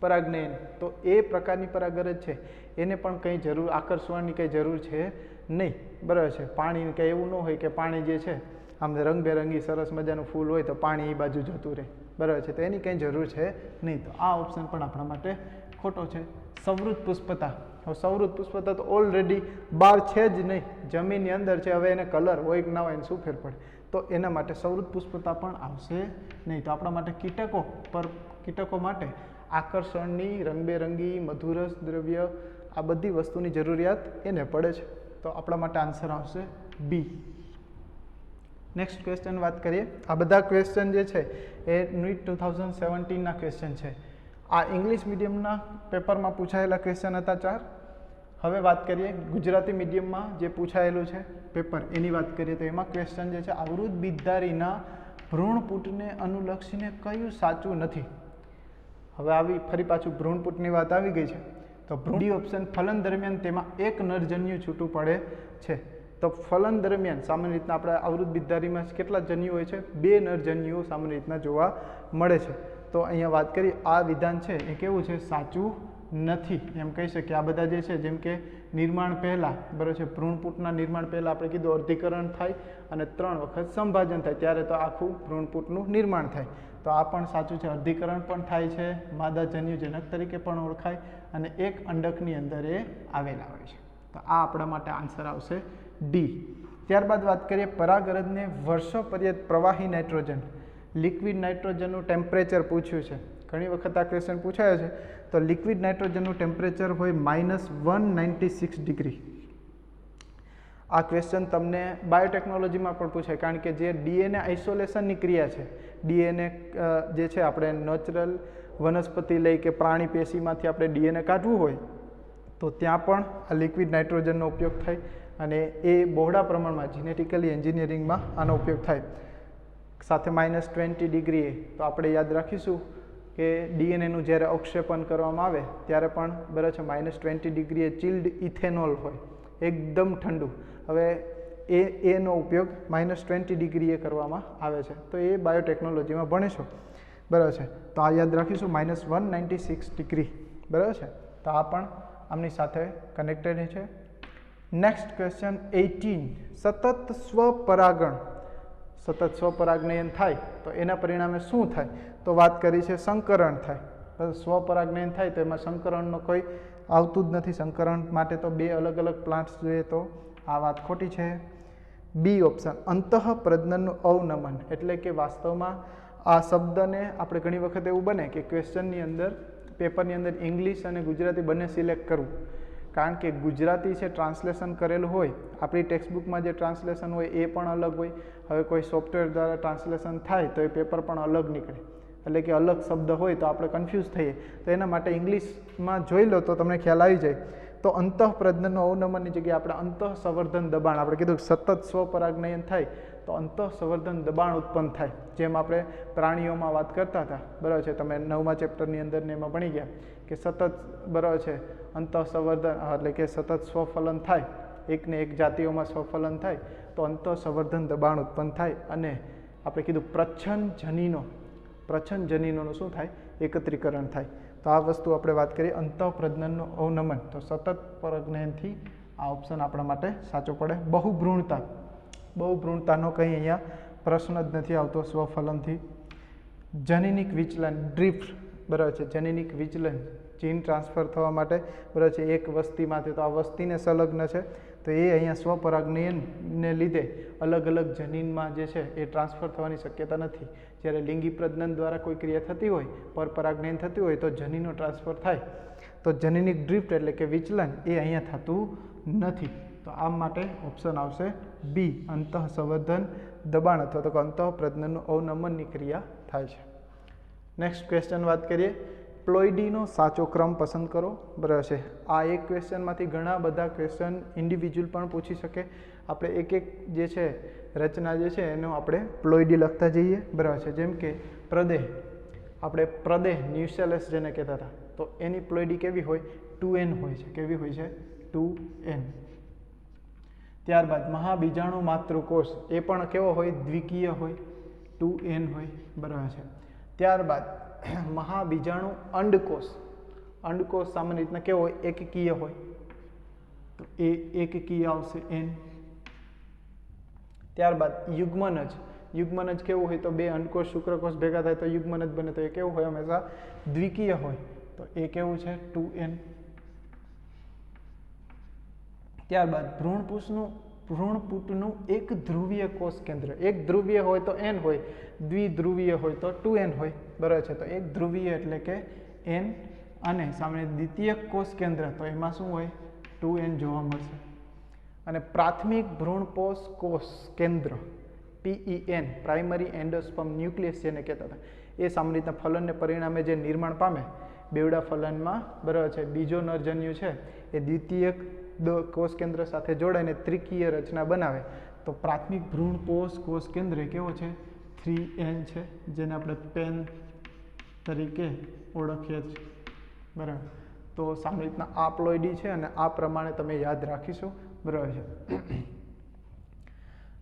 પરાગનયન, તો એ પ્રકારની પરાગરજ છે એને પણ કંઈ જરૂર આકર્ષવાની કંઈ જરૂર છે નહીં બરાબર છે. પાણી કંઈ એવું ન હોય કે પાણી જે છે આમ રંગબેરંગી સરસ મજાનું ફૂલ હોય તો પાણી એ બાજુ જતું રહે બરાબર છે, તો એની કંઈ જરૂર છે નહીં. તો આ ઓપ્શન પણ આપણા માટે ખોટો છે. સવૃત પુષ્પતા, હવે સવૃત પુષ્પતા તો ઓલરેડી બહાર છે જ નહીં, જમીનની અંદર છે. હવે એને કલર હોય કે ના હોય એને શું ફેર પડે, તો એના માટે સવૃત પુષ્પતા પણ આવશે નહીં. તો આપણા માટે કીટકો માટે આકર્ષણની, રંગબેરંગી, મધુરસ દ્રવ્ય, આ બધી વસ્તુની જરૂરિયાત એને પડે છે તો આપણા માટે આન્સર આવશે બી. નેક્સ્ટ ક્વેશ્ચન વાત કરીએ. આ બધા ક્વેશ્ચન જે છે એ નીટ 2017ના ક્વેશ્ચન છે. આ ઇંગ્લિશ મીડિયમના પેપરમાં પૂછાયેલા ક્વેશ્ચન હતા 4. હવે વાત કરીએ ગુજરાતી મીડિયમમાં જે પૂછાયેલું છે પેપર એની વાત કરીએ તો એમાં ક્વેશ્ચન જે છે આવૃત બીજધારીના ભ્રૂણપુટને અનુલક્ષીને કયું સાચું નથી. હવે આવી ફરી પાછું ભ્રૂણપુટની વાત આવી ગઈ છે તો ડી ઓપ્શન ફલન દરમિયાન તેમાં એક નરજન્યુ છૂટું પડે છે. તો ફલન દરમિયાન સામાન્ય રીતના આપણે આવૃત બીજધારીમાં કેટલા જન્યુ હોય છે? 2 નરજન્યુઓ સામાન્ય રીતના જોવા મળે છે. તો અહીંયા વાત કરીએ આ વિધાન છે એ કેવું છે? સાચું નથી એમ કહી શકીએ. આ બધા જે છે જેમ કે નિર્માણ પહેલાં બરાબર છે ભ્રૂણપુટના નિર્માણ પહેલાં આપણે કીધું અર્ધીકરણ થાય અને 3 વખત સંભાજન થાય ત્યારે તો આખું ભ્રૂણપુટનું નિર્માણ થાય. તો આ પણ સાચું છે. અર્ધીકરણ પણ થાય છે, માદા જન્યુજનક તરીકે પણ ઓળખાય અને એક અંડકની અંદર એ આવેલા હોય છે. તો આ આપણા માટે આન્સર આવશે ડી. ત્યારબાદ વાત કરીએ પરાગરજને વર્ષો પર્યંત પ્રવાહી નાઇટ્રોજન લિક્વિડ નાઇટ્રોજનનું ટેમ્પરેચર પૂછ્યું છે. ઘણી વખત આ ક્વેશ્ચન પૂછાયો છે. તો લિક્વિડ નાઇટ્રોજનનું ટેમ્પરેચર હોય -196 ડિગ્રી. આ ક્વેશ્ચન તમને બાયોટેકનોલોજીમાં પણ પૂછાય કારણ કે જે ડીએનએ આઇસોલેશનની ક્રિયા છે, ડીએનએ જે છે આપણે નેચરલ વનસ્પતિ લઈ કે પ્રાણી પેશીમાંથી આપણે ડીએનએ કાઢવું હોય તો ત્યાં પણ આ લિક્વિડ નાઇટ્રોજનનો ઉપયોગ થાય અને એ બહોળા પ્રમાણમાં જીનેટિકલી એન્જિનિયરિંગમાં આનો ઉપયોગ થાય. સાથે -20 ડિગ્રીએ તો આપણે યાદ રાખીશું કે ડીએનએનું જ્યારે અવક્ષેપણ કરવામાં આવે ત્યારે પણ બરાબર છે -20 ડિગ્રીએ ચિલ્ડ ઇથેનોલ હોય એકદમ ઠંડુ. હવે એનો ઉપયોગ -20 ડિગ્રીએ કરવામાં આવે છે. તો એ બાયોટેકનોલોજીમાં ભણીશું બરાબર છે. તો આ યાદ રાખીશું -196 ડિગ્રી બરાબર છે. તો આ પણ આમની સાથે કનેક્ટેડ છે. નેક્સ્ટ ક્વેશ્ચન 18 સતત સ્વપરાગનયન થાય તો એના પરિણામે શું થાય? તો વાત કરી છે સંકરણ થાય. સ્વપરાગનયન થાય તો એમાં સંકરણનો કોઈ આવતું જ નથી. સંકરણ માટે તો 2 અલગ અલગ પ્લાન્ટ્સ જોઈએ તો આ વાત ખોટી છે. બી ઓપ્શન અંતઃપ્રજનનનું અવનમન એટલે કે વાસ્તવમાં આ શબ્દને આપણે ઘણી વખત એવું બને કે ક્વેશ્ચનની અંદર પેપરની અંદર ઇંગ્લિશ અને ગુજરાતી બંને સિલેક્ટ કરવું કારણ કે ગુજરાતી છે ટ્રાન્સલેશન કરેલું હોય, આપણી ટેક્સ્ટબુકમાં જે ટ્રાન્સલેશન હોય એ પણ અલગ હોય. હવે કોઈ સોફ્ટવેર દ્વારા ટ્રાન્સલેશન થાય તો એ પેપર પણ અલગ નીકળે એટલે કે અલગ શબ્દ હોય તો આપણે કન્ફ્યુઝ થઈએ. તો એના માટે ઇંગ્લિશમાં જોઈ લો તો તમને ખ્યાલ આવી જાય. તો અંતઃપ્રજનનનું અવનમનની જગ્યાએ આપણે અંતઃસંવર્ધન દબાણ આપણે કીધું સતત સ્વપરાગનયન થાય તો અંતઃસંવર્ધન દબાણ ઉત્પન્ન થાય. જેમ આપણે પ્રાણીઓમાં વાત કરતા હતા બરાબર છે, તમે 9મા ચેપ્ટરની અંદર ને એમાં ભણી ગયા કે સતત બરાબર છે અંતઃસંવર્ધન એટલે કે સતત સ્વફલન થાય, એકને એક જાતિઓમાં સ્વફલન થાય તો અંતઃસંવર્ધન દબાણ ઉત્પન્ન થાય અને આપણે કીધું પ્રચ્છન્ન જનીનોનું શું થાય? એકત્રીકરણ થાય. તો આ વસ્તુ આપણે વાત કરીએ અંતઃપ્રજનનનું અવનમન તો સતત પ્રજનનથી આ ઓપ્શન આપણા માટે સાચો પડે. બહુભ્રૂણતાનો કંઈ અહીંયા પ્રશ્ન જ નથી આવતો સ્વફલનથી. જનીનિક વિચલન ડ્રિફ્ટ બરાબર છે, જનીનિક વિચલન જીન ટ્રાન્સફર થવા માટે બરાબર છે એક વસ્તીમાંથી તો આ વસ્તીને સંલગ્ન છે તો એ અહીંયા સ્વપરાગનયનને લીધે અલગ અલગ જનીનમાં જે છે એ ટ્રાન્સફર થવાની શક્યતા નથી. જ્યારે લિંગી પ્રજનન દ્વારા કોઈ ક્રિયા થતી હોય, પરપરાગનયન થતી હોય તો જનીનો ટ્રાન્સફર થાય. તો જનીનિક ડ્રિફ્ટ એટલે કે વિચલન એ અહીંયા થતું નથી. તો આ માટે ઓપ્શન આવશે બી અંતઃસંવર્ધન દબાણ અથવા તો અંતઃપ્રજનનનું અવનમનની ક્રિયા થાય છે. નેક્સ્ટ ક્વેશ્ચન વાત કરીએ પ્લોઇડીનો સાચો ક્રમ પસંદ કરો બરાબર છે. આ એક ક્વેશ્ચનમાંથી ઘણા બધા ક્વેશ્ચન ઇન્ડિવિજ્યુઅલ પણ પૂછી શકે. આપણે એક જે છે રચના જે છે એનો આપણે પ્લોઇડી લખતા જઈએ બરાબર છે. જેમ કે પ્રદેહ, આપણે પ્રદેહ ન્યુસેલસ જેને કહેતા હતા તો એની પ્લોઇડી કેવી હોય? 2n હોય છે. કેવી હોય છે? 2n. ત્યારબાદ મહાબીજાણુ માતૃકોષ એ પણ કેવો હોય? દ્વિકીય હોય, 2n હોય બરાબર છે. ત્યારબાદ મહાબીજાણુ અંડકોષ સામાન્ય રીતના કેવો હોય? એકકીય હોય તો એ એકકીય આવશે n. ત્યારબાદ યુગ્મનજ કેવું હોય? તો 2 અંડકોષ શુક્રકોષ ભેગા થાય તો યુગ્મનજ બને તો એ કેવું હોય? હંમેશા દ્વિકીય હોય તો એ કેવું છે? 2n. ત્યારબાદ ભ્રૂણપુટનું એક ધ્રુવીય કોષ કેન્દ્ર, એક ધ્રુવીય હોય તો n હોય, દ્વિધ્રુવીય હોય તો 2n હોય બરાબર છે. તો એક ધ્રુવીય એટલે કે n અને સામે દ્વિતીયક કોષ કેન્દ્ર તો એમાં શું હોય? 2n જોવા મળશે. અને પ્રાથમિક ભ્રૂણપોષ કોષ કેન્દ્ર PEN પ્રાઇમરી એન્ડોસ્પર્મ ન્યુક્લિયસ જેને કહેતા હતા, એ સામાન્ય રીતના ફલનને પરિણામે જે નિર્માણ પામે બેવડા ફલનમાં, બરાબર છે, બીજો નરજન્યુ છે એ દ્વિતીયક કોષ કેન્દ્ર સાથે જોડાઈને ત્રિકીય રચના બનાવે. તો પ્રાથમિક ભ્રૂણપોષ કોષ કેન્દ્ર કેવો છે? 3N છે, જેને આપણે પેન તરીકે ઓળખીએ છીએ, બરાબર. તો સામાન્ય રીતના આ પ્લોઇડી છે અને આ પ્રમાણે તમે યાદ રાખીશું, બરાબર છે.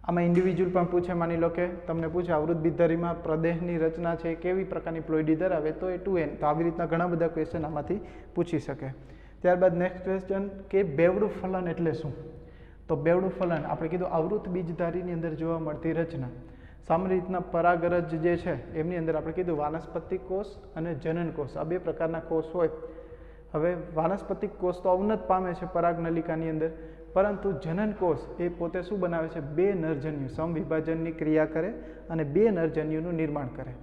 આમાં ઇન્ડિવિજ્યુઅલ પણ પૂછે, માની લો કે તમને પૂછે આવૃત બિધરીમાં પ્રદેહની રચના છે કેવી પ્રકારની પ્લોઇડી ધરાવે, તો એ 2N. તો આવી રીતના ઘણા બધા ક્વેશ્ચન આમાંથી પૂછી શકે. ત્યારબાદ નેક્સ્ટ ક્વેશ્ચન કે બેવડું ફલન એટલે શું? તો બેવડું ફલન આપણે કીધું આવૃત બીજધારીની અંદર જોવા મળતી રચના. સામાન્ય રીતના પરાગરજ જે છે એમની અંદર આપણે કીધું વાનસ્પતિક કોષ અને જનન કોષ, આ બે પ્રકારના કોષ હોય. હવે વાનસ્પતિક કોષ તો અવનત પામે છે પરાગનલિકાની અંદર, પરંતુ જનન કોષ એ પોતે શું બનાવે છે? બે નરજન્યુ સમવિભાજનની ક્રિયા કરે અને બે નરજન્યુનું નિર્માણ કરે.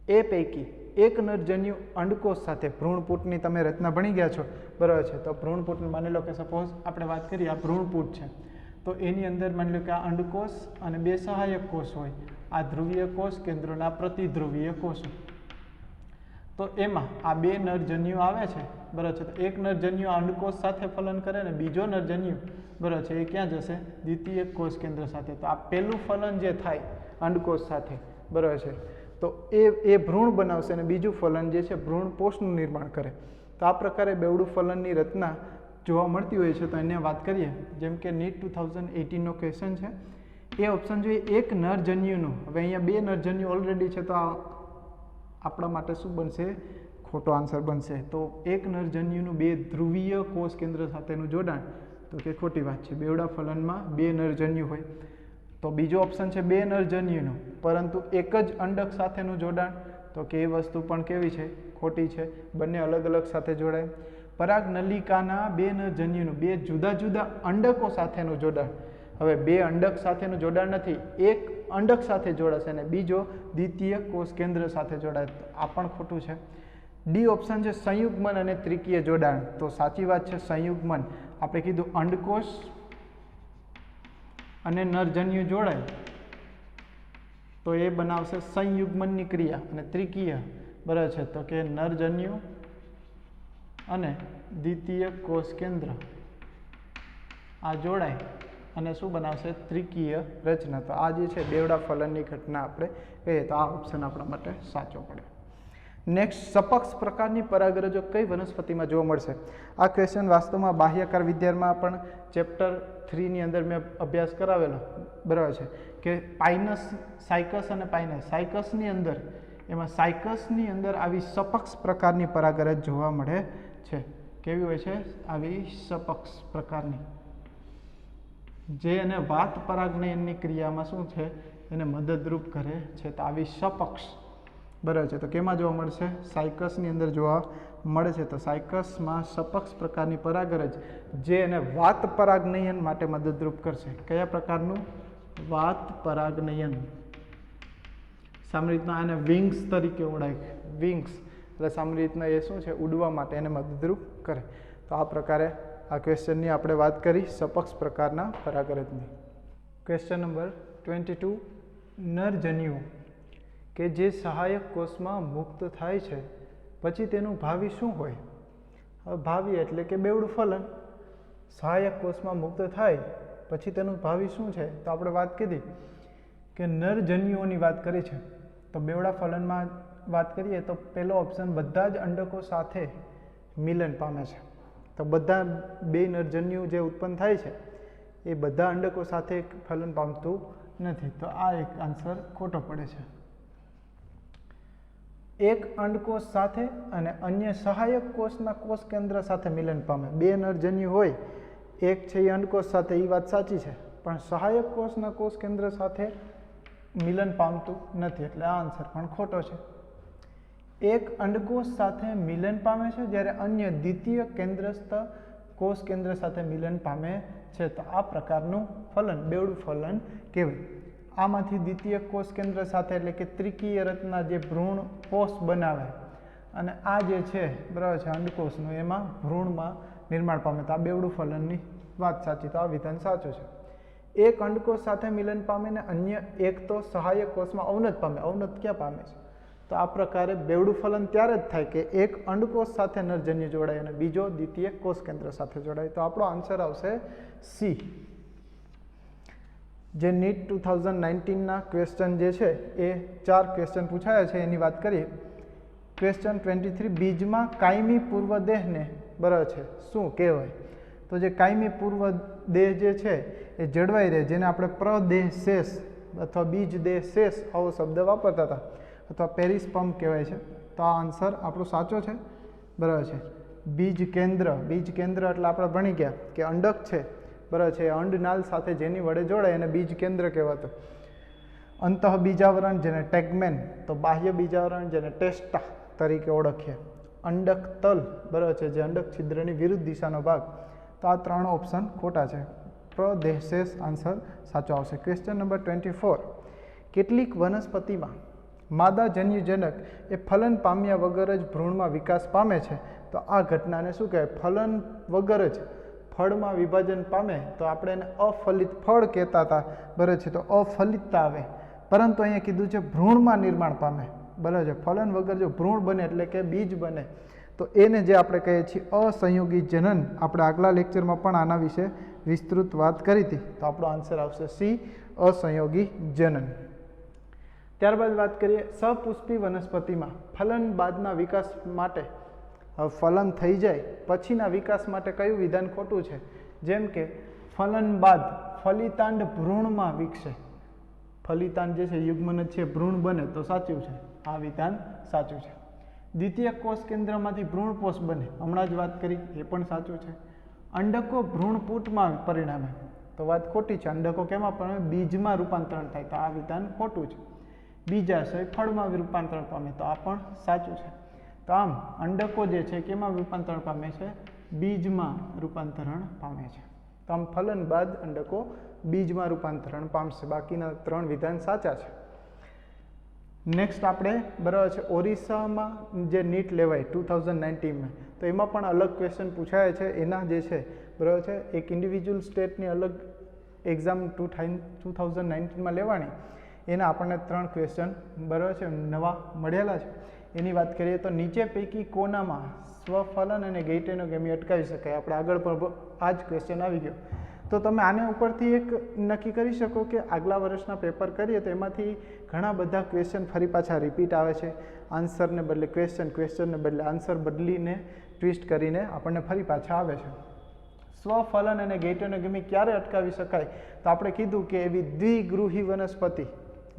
એ પૈકી એક નરજન્યુ અંડકોષ સાથે, ભ્રૂણપૂટની તમે રચના ભણી ગયા છો, બરાબર છે. તો ભ્રૂણપૂટ માની લો કે સપોઝ આપણે વાત કરીએ આ ભ્રૂણપૂટ છે, તો એની અંદર માની લો કે આ અંડકોષ અને બે સહાયક કોષ હોય, આ ધ્રુવીય કોષ કેન્દ્રો અને આ પ્રતિધ્રુવીય કોષો. તો એમાં આ બે નરજન્યુ આવે છે, બરાબર છે. તો એક નરજન્યુ અંડકોષ સાથે ફલન કરે અને બીજો નરજન્યુ, બરાબર છે, એ ક્યાં જશે? દ્વિતીય કોષ કેન્દ્ર સાથે. તો આ પહેલું ફલન જે થાય અંડકોષ સાથે, બરાબર છે, તો એ ભ્રૂણ બનાવશે અને બીજું ફલન જે છે ભ્રૂણપોષનું નિર્માણ કરે. તો આ પ્રકારે બેવડું ફલનની રચના જોવા મળતી હોય છે. તો એને વાત કરીએ, જેમ કે NEET 2018નો ક્વેશ્ચન છે, એ ઓપ્શન જોઈએ એક નરજન્યુનું. હવે અહીંયા બે નરજન્યુ ઓલરેડી છે, તો આ આપણા માટે શું બનશે? ખોટો આન્સર બનશે. તો એક નરજન્યુનું બે ધ્રુવીય કોષ કેન્દ્ર સાથેનું જોડાણ, તો કે ખોટી વાત છે. બેવડા ફલનમાં બે નરજન્યુ હોય. તો બીજો ઓપ્શન છે બે નરજન્યુનું પરંતુ એક જ અંડક સાથેનું જોડાણ, તો કે એ વસ્તુ પણ કેવી છે? ખોટી છે. બંને અલગ અલગ સાથે જોડાય. પરાગનલિકાના બે નરજન્યુનું બે જુદા જુદા અંડકો સાથેનું જોડાણ. હવે બે અંડક સાથેનું જોડાણ નથી, એક અંડક સાથે જોડાશે અને બીજો દ્વિતીય કોષ કેન્દ્ર સાથે જોડાય, આ પણ ખોટું છે. ડી ઓપ્શન છે સંયુગ્મન અને ત્રિકીય જોડાણ. તો સાચી વાત છે સંયુગ્મન. આપણે કીધું અંડકોષ અને નરજન્યુ જોડાય તો એ બનાવશે સંયુગ્મનની ક્રિયા, અને ત્રિકીય, બરાબર છે, તો કે નરજન્યુ અને દ્વિતીય કોષ કેન્દ્ર આ જોડાય અને શું બનાવશે? ત્રિકીય રચના. તો આ જે છે બેવડા ફલનની ઘટના આપણે કહીએ તો આ ઓપ્શન આપણા માટે સાચો પડે. નેક્સ્ટ, સપક્ષ પ્રકારની પરાગરજો કઈ વનસ્પતિમાં જોવા મળશે? આ ક્વેશ્ચન વાસ્તવમાં બાહ્યકાર વિદ્યામાં પણ ચેપ્ટર 3ની અંદર મેં અભ્યાસ કરાવેલો, બરાબર છે, કે પાઇનસ, સાયકસ અને પાઇનસ. સાયકસની અંદર, એમાં સાયકસની અંદર આવી સપક્ષ પ્રકારની પરાગરજ જોવા મળે છે. કેવી હોય છે? આવી સપક્ષ પ્રકારની, જે એને વાત પરાગનયનની ક્રિયામાં શું છે? એને મદદરૂપ કરે છે. તો આવી સપક્ષ, બરાબર છે, તો કેમાં જોવા મળશે? સાયકસની અંદર જોવા મળે છે. તો સાયકસમાં સપક્ષ પ્રકારની પરાગરજ જે એને વાત પરાગનયન માટે મદદરૂપ કરશે. કયા પ્રકારનું? વાત પરાગનયન. સામાન્ય રીતના એને વિંગ્સ તરીકે ઓળખાય. વિંગ્સ એટલે સામાન્ય રીતના એ શું છે? ઉડવા માટે એને મદદરૂપ કરે. તો આ પ્રકારે આ ક્વેશ્ચનની આપણે વાત કરી સપક્ષ પ્રકારના પરાગરજની. ક્વેશ્ચન નંબર 22, નરજન્યુ કે જે સહાયક કોષમાં મુક્ત થાય છે પછી તેનું ભાવિ શું હોય? હવે ભાવિ એટલે કે બેવડું ફલન. સહાયક કોષમાં મુક્ત થાય પછી તેનું ભાવિ શું છે? તો આપણે વાત કીધી કે નરજન્યુઓની વાત કરી છે. તો બેવડા ફલનમાં વાત કરીએ તો પહેલો ઓપ્શન બધા જ અંડકો સાથે મિલન પામે છે. તો બધા બે નરજન્યુ જે ઉત્પન્ન થાય છે એ બધા અંડકો સાથે ફલન પામતું નથી. તો આ એક આન્સર ખોટો પડે છે. એક અંડકોષ સાથે અને અન્ય સહાયક કોષના કોષ કેન્દ્ર સાથે મિલન પામે. બે નરજન્યુ હોય, એક છે એ અંડકોષ સાથે, એ વાત સાચી છે, પણ સહાયક કોષના કોષ કેન્દ્ર સાથે મિલન પામતું નથી, એટલે આ આન્સર પણ ખોટો છે. એક અંડકોષ સાથે મિલન પામે છે જ્યારે અન્ય દ્વિતીય કેન્દ્રસ્થ કોષ કેન્દ્ર સાથે મિલન પામે છે. તો આ પ્રકારનું ફલન બેવડું ફલન કહેવાય. આમાંથી દ્વિતીય કોષ કેન્દ્ર સાથે એટલે કે ત્રિકીય રચના જે ભ્રૂણ પોષ બનાવે અને આ જે છે બરાબર છે અંડકોષનું, એમાં ભ્રૂણમાં નિર્માણ પામે. તો આ બેવડું ફલનની વાત સાચી, તો આ વિધાન સાચું છે. એક અંડકોષ સાથે મિલન પામે ને અન્ય એક તો સહાયક કોષમાં અવનત પામે. અવનત ક્યાં પામે છે? તો આ પ્રકારે બેવડું ફલન ત્યારે જ થાય કે એક અંડકોષ સાથે નરજન્યુ જોડાય અને બીજો દ્વિતીય કોષ કેન્દ્ર સાથે જોડાય. તો આપણો આન્સર આવશે સી. જે નીટ 2019ના ક્વેશ્ચન જે છે એ 4 ક્વેશ્ચન પૂછાયા છે એની વાત કરીએ. ક્વેશ્ચન 23, બીજમાં કાયમી પૂર્વદેહને બરાબર છે શું કહેવાય? તો જે કાયમી પૂર્વદેહ જે છે એ જળવાઈ રહે, જેને આપણે પ્રદેહ શેષ અથવા બીજ દેહ શેષ આવો શબ્દ વાપરતા હતા, અથવા પેરિસ્પર્મ કહેવાય છે. તો આ આન્સર આપણો સાચો છે. બરાબર છે. બીજ કેન્દ્ર, બીજ કેન્દ્ર એટલે આપણે ભણી ગયા કે અંડક છે બરાબર છે, અંડનાલ સાથે જેની વડે જોડાય એને બીજ કેન્દ્ર કહેવાતું. અંતઃ બીજાવરણ જેને ટેગમેન, તો બાહ્ય બીજાવરણ જેને ટેસ્ટા તરીકે ઓળખીએ. અંડક તલ બરાબર છે, જે અંડક છિદ્રની વિરુદ્ધ દિશાનો ભાગ. તો આ 3 ઓપ્શન ખોટા છે. પ્રદેશેષ આન્સર સાચો આવશે. ક્વેશ્ચન નંબર 24, કેટલીક વનસ્પતિમાં માદા જન્યુજનક એ ફલન પામ્યા વગર જ ભ્રૂણમાં વિકાસ પામે છે. તો આ ઘટનાને શું કહેવાય? ફલન વગર જ ફળમાં વિભાજન પામે તો આપણે એને અફલિત ફળ કહેતા હતા બરાબર છે. તો અફલિતતા આવે, પરંતુ અહીંયા કીધું છે ભ્રૂણમાં નિર્માણ પામે બરાબર છે. ફલન વગર જો ભ્રૂણ બને એટલે કે બીજ બને તો એને જે આપણે કહીએ છીએ અસંયોગી જનન. આપણે આગલા લેક્ચરમાં પણ આના વિશે વિસ્તૃત વાત કરી હતી. તો આપણો આન્સર આવશે સી, અસંયોગી જનન. ત્યારબાદ વાત કરીએ સપુષ્પી વનસ્પતિમાં ફલન બાદના વિકાસ માટે, ફલન થઈ જાય પછીના વિકાસ માટે કયું વિધાન ખોટું છે? જેમ કે ફલન બાદ ફલિતાંડ ભ્રૂણમાં વિકસે. ફલિતાંડ જે છે યુગ્મન છે, ભ્રૂણ બને તો સાચું છે, આ વિધાન સાચું છે. દ્વિતીય કોષ કેન્દ્રમાંથી ભ્રૂણપોષ બને, હમણાં જ વાત કરી, એ પણ સાચું છે. અંડકો ભ્રૂણપૂટમાં પરિણામે, તો વાત ખોટી છે. અંડકો કેમાં પરિણામે? બીજમાં રૂપાંતરણ થાય, તો આ વિધાન ખોટું છે. બીજાશય ફળમાં રૂપાંતરણ પામે, તો આ પણ સાચું છે. તો આમ અંડકો જે છે કેમાં રૂપાંતરણ પામે છે? બીજમાં રૂપાંતરણ પામે છે. તો આમ ફલન બાદ અંડકો બીજમાં રૂપાંતરણ પામશે. બાકીના 3 વિધાન સાચા છે. નેક્સ્ટ આપણે બરાબર છે ઓરિસ્સામાં જે નીટ લેવાય 2019માં, તો એમાં પણ અલગ ક્વેશ્ચન પૂછાયા છે. એના જે છે બરાબર છે એક ઇન્ડિવિજ્યુઅલ સ્ટેટની અલગ એક્ઝામ 2019માં લેવાની, એના આપણને 3 ક્વેશ્ચન બરાબર છે નવા મળેલા છે. એની વાત કરીએ તો નીચે પૈકી કોનામાં સ્વફલન અને ગેઇટેનોગેમી અટકાવી શકાય? આપણે આગળ પણ આ જ ક્વેશ્ચન આવી ગયો. તો તમે આને ઉપરથી એક નક્કી કરી શકો કે આગલા વર્ષના પેપર કરીએ તો એમાંથી ઘણા બધા ક્વેશ્ચન ફરી પાછા રિપીટ આવે છે. આન્સરને બદલે ક્વેશ્ચન, ક્વેશ્ચનને બદલે આન્સર બદલીને ટ્વિસ્ટ કરીને આપણને ફરી પાછા આવે છે. સ્વફલન અને ગેઇટેનોગેમી ક્યારે અટકાવી શકાય? તો આપણે કીધું કે એવી દ્વિગૃહી વનસ્પતિ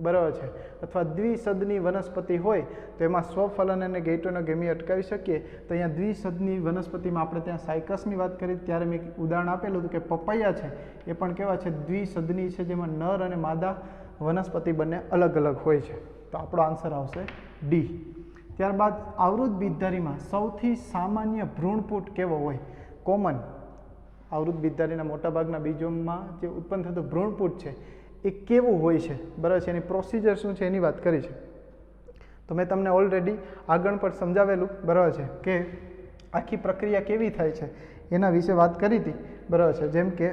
બરાબર છે અથવા દ્વિસદની વનસ્પતિ હોય તો એમાં સ્વફલન અને ગેઇટેનોગેમી અટકાવી શકીએ. તો અહીંયા દ્વિસદની વનસ્પતિમાં આપણે ત્યાં સાયકસની વાત કરી ત્યારે મેં ઉદાહરણ આપેલું હતું કે પપૈયા છે એ પણ કેવા છે? દ્વિસદની છે, જેમાં નર અને માદા વનસ્પતિ બંને અલગ અલગ હોય છે. તો આપણો આન્સર આવશે ડી. ત્યારબાદ આવૃત બીજધારીમાં સૌથી સામાન્ય ભ્રૂણપૂટ કેવો હોય? કોમન આવૃત બીજધારીના મોટાભાગના બીજોમાં જે ઉત્પન્ન થતું ભ્રૂણપૂટ છે એ કેવું હોય છે બરાબર છે, એની પ્રોસિજર શું છે એની વાત કરી છે. તો મેં તમને ઓલરેડી આગળ પણ સમજાવેલું બરાબર છે કે આખી પ્રક્રિયા કેવી થાય છે એના વિશે વાત કરી હતી બરાબર છે. જેમ કે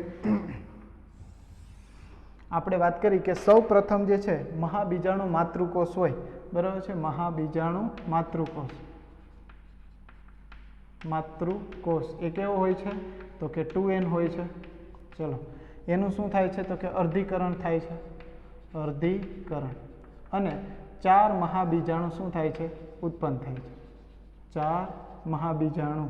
આપણે વાત કરી કે સૌ પ્રથમ જે છે મહાબીજાણુ માતૃકોષ હોય બરાબર છે. મહાબીજાણુ માતૃકોષ એ કેવો હોય છે? તો કે 2n હોય છે. ચલો એનું શું થાય છે? તો કે અર્ધીકરણ થાય છે, અર્ધીકરણ. અને 4 મહાબીજાણુ શું થાય છે? ઉત્પન્ન થાય છે. 4 મહાબીજાણુ